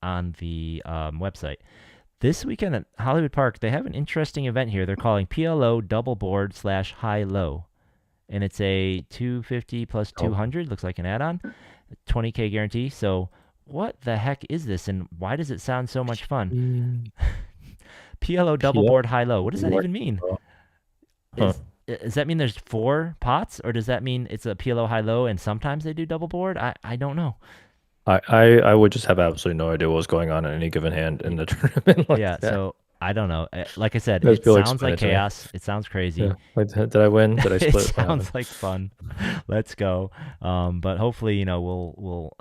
website. This weekend at Hollywood Park, they have an interesting event here. They're calling PLO Double Board / High Low, and it's a 250 plus 200. Looks like an add-on, 20K guarantee. So what the heck is this, and why does it sound so much fun? PLO Double Board High Low. What does that even mean? Huh. Does that mean there's 4 pots, or does that mean it's a PLO High Low and sometimes they do double board? I don't know. I would just have absolutely no idea what was going on in any given hand in the tournament like Yeah, that. so I don't know. Like I said, Guys, it Bill, sounds explain like it to me. chaos. It sounds crazy. Yeah. Like, did I win? Did I It split? What happened? sounds like fun. Let's go. But hopefully, we'll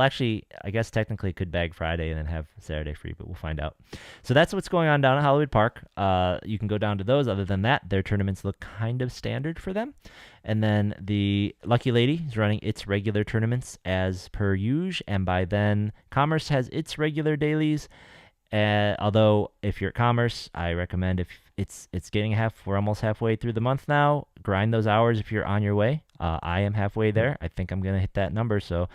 actually, I guess technically could bag Friday and then have Saturday free, but we'll find out. So that's what's going on down at Hollywood Park. You can go down to those. Other than that, their tournaments look kind of standard for them. And then the Lucky Lady is running its regular tournaments as per usual, and by then Commerce has its regular dailies. Although if you're at Commerce, I recommend if it's getting we're almost halfway through the month now. Grind those hours if you're on your way. I am halfway there. I think I'm gonna hit that number. So,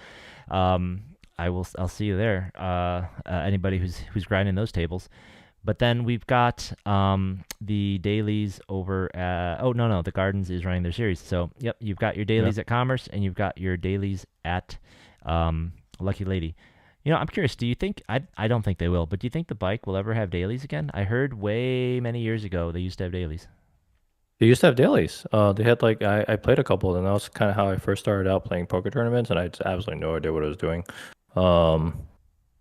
I'll see you there. Anybody who's grinding those tables. But then we've got the dailies over at, oh no, the Gardens is running their series. So yep, you've got your dailies at Commerce and you've got your dailies at Lucky Lady. I'm curious, do you think, I don't think they will, but do you think the bike will ever have dailies again? I heard way many years ago they used to have dailies. They used to have dailies. They had like I played a couple, and that was kind of how I first started out playing poker tournaments, and I had absolutely no idea what I was doing. Um,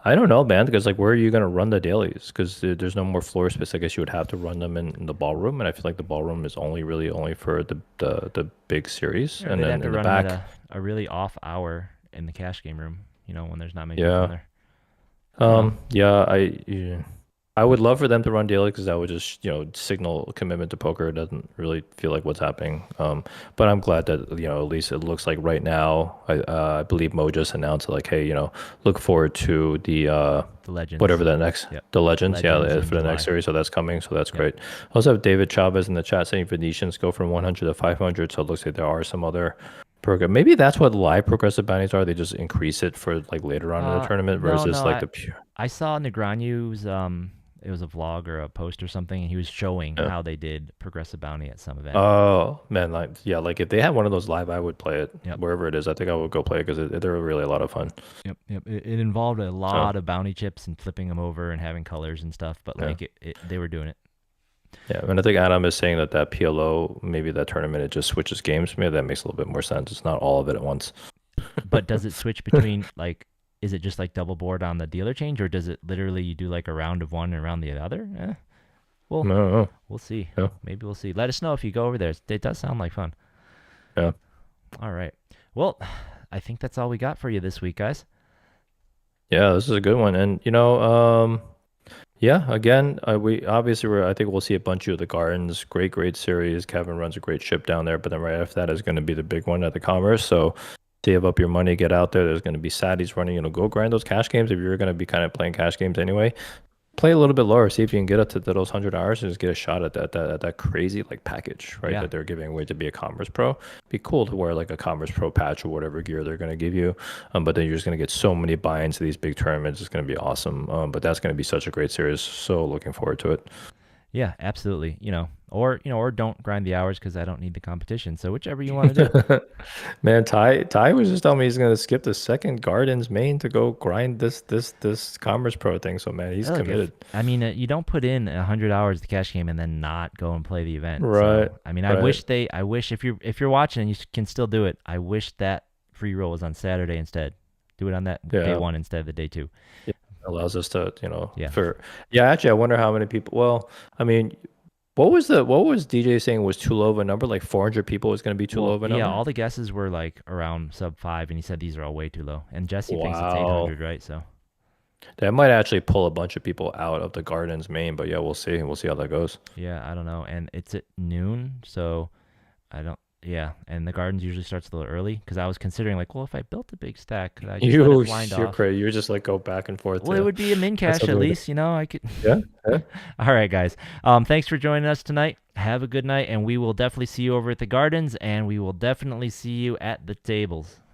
I don't know, man, because like where are you gonna run the dailies? Because there's no more floor space. I guess you would have to run them in the ballroom, and I feel like the ballroom is only for the big series, Or and they'd then have to in the run them back. at a really off hour in the cash game room, when there's not many people Yeah. in there. I don't know. Yeah. I would love for them to run daily because that would just, signal commitment to poker. It doesn't really feel like what's happening. But I'm glad that, at least it looks like right now, I believe Mo just announced like, hey, look forward to The Legends. whatever the next, Yep. the Legends, Legends in for the next July. series. So that's coming. So that's Yep. great. I also have David Chavez in the chat saying Venetians go from 100 to 500. So it looks like there are some other program. Maybe that's what live progressive bounties are. They just increase it for like later on in the tournament No, versus no. like the pure. I saw Negreanu's it was a vlog or a post or something, and he was showing Yeah. how they did progressive bounty at some event. Oh man, like yeah, like if they had one of those live, I would play it Yep. wherever it is. I think I would go play it because they're really a lot of fun. Yep. It involved a So lot of bounty chips and flipping them over and having colors and stuff, but yeah, like they were doing it. yeah, and I think Adam is saying that PLO, maybe that tournament, it just switches games. Maybe that makes a little bit more sense. It's not all of it at once. But does it switch between like? Is it just like double board on the dealer change, or does it literally you do like a round of one and around the other? Well, No, we'll see. yeah, Maybe we'll see. Let us know if you go over there. It does sound like fun. yeah, All right. Well, I think that's all we got for you this week, guys. yeah. This is a good one, and yeah. Again, we obviously I think we'll see a bunch of the Gardens. Great series. Kevin runs a great ship down there, but then right after that is going to be the big one at the Commerce. So save up your money, get out there. There's going to be Saddies running. Go grind those cash games if you're going to be kind of playing cash games anyway. Play a little bit lower, see if you can get up to those 100 hours and just get a shot at that crazy like package, right? Yeah. That they're giving away to be a Commerce Pro. Be cool to wear like a Commerce Pro patch or whatever gear they're going to give you. But then you're just going to get so many buy-ins to these big tournaments. It's going to be awesome. But that's going to be such a great series. So looking forward to it. Yeah, absolutely. Or don't grind the hours because I don't need the competition. So whichever you want to do. Man, Ty was just telling me he's gonna skip the second Gardens main to go grind this Commerce Pro thing. So man, he's Look, committed. You don't put in 100 hours the cash game and then not go and play the event. Right. So, I Right. wish if you're watching and you can still do it, I wish that free roll was on Saturday instead. Do it on that day Yeah. one instead of the day two. Allows us to, Yeah. actually I wonder how many people, well, I mean, what was DJ saying was too low of a number? Like 400 people was going to be too low of a number? Yeah, all the guesses were like around sub 5, and he said these are all way too low. And Jesse thinks it's Wow. 800, right? So That might actually pull a bunch of people out of the Gardens main, but yeah, we'll see. We'll see how that goes. yeah, I don't know. And it's at noon, so I don't. Yeah, and the Gardens usually starts a little early because I was considering like, well, if I built a big stack, could I just let it wind You're off? crazy. You just like go back and forth. Well, it would be a min cash at something we least, I could. Yeah. All right, guys. Thanks for joining us tonight. Have a good night, and we will definitely see you over at the Gardens, and we will definitely see you at the tables.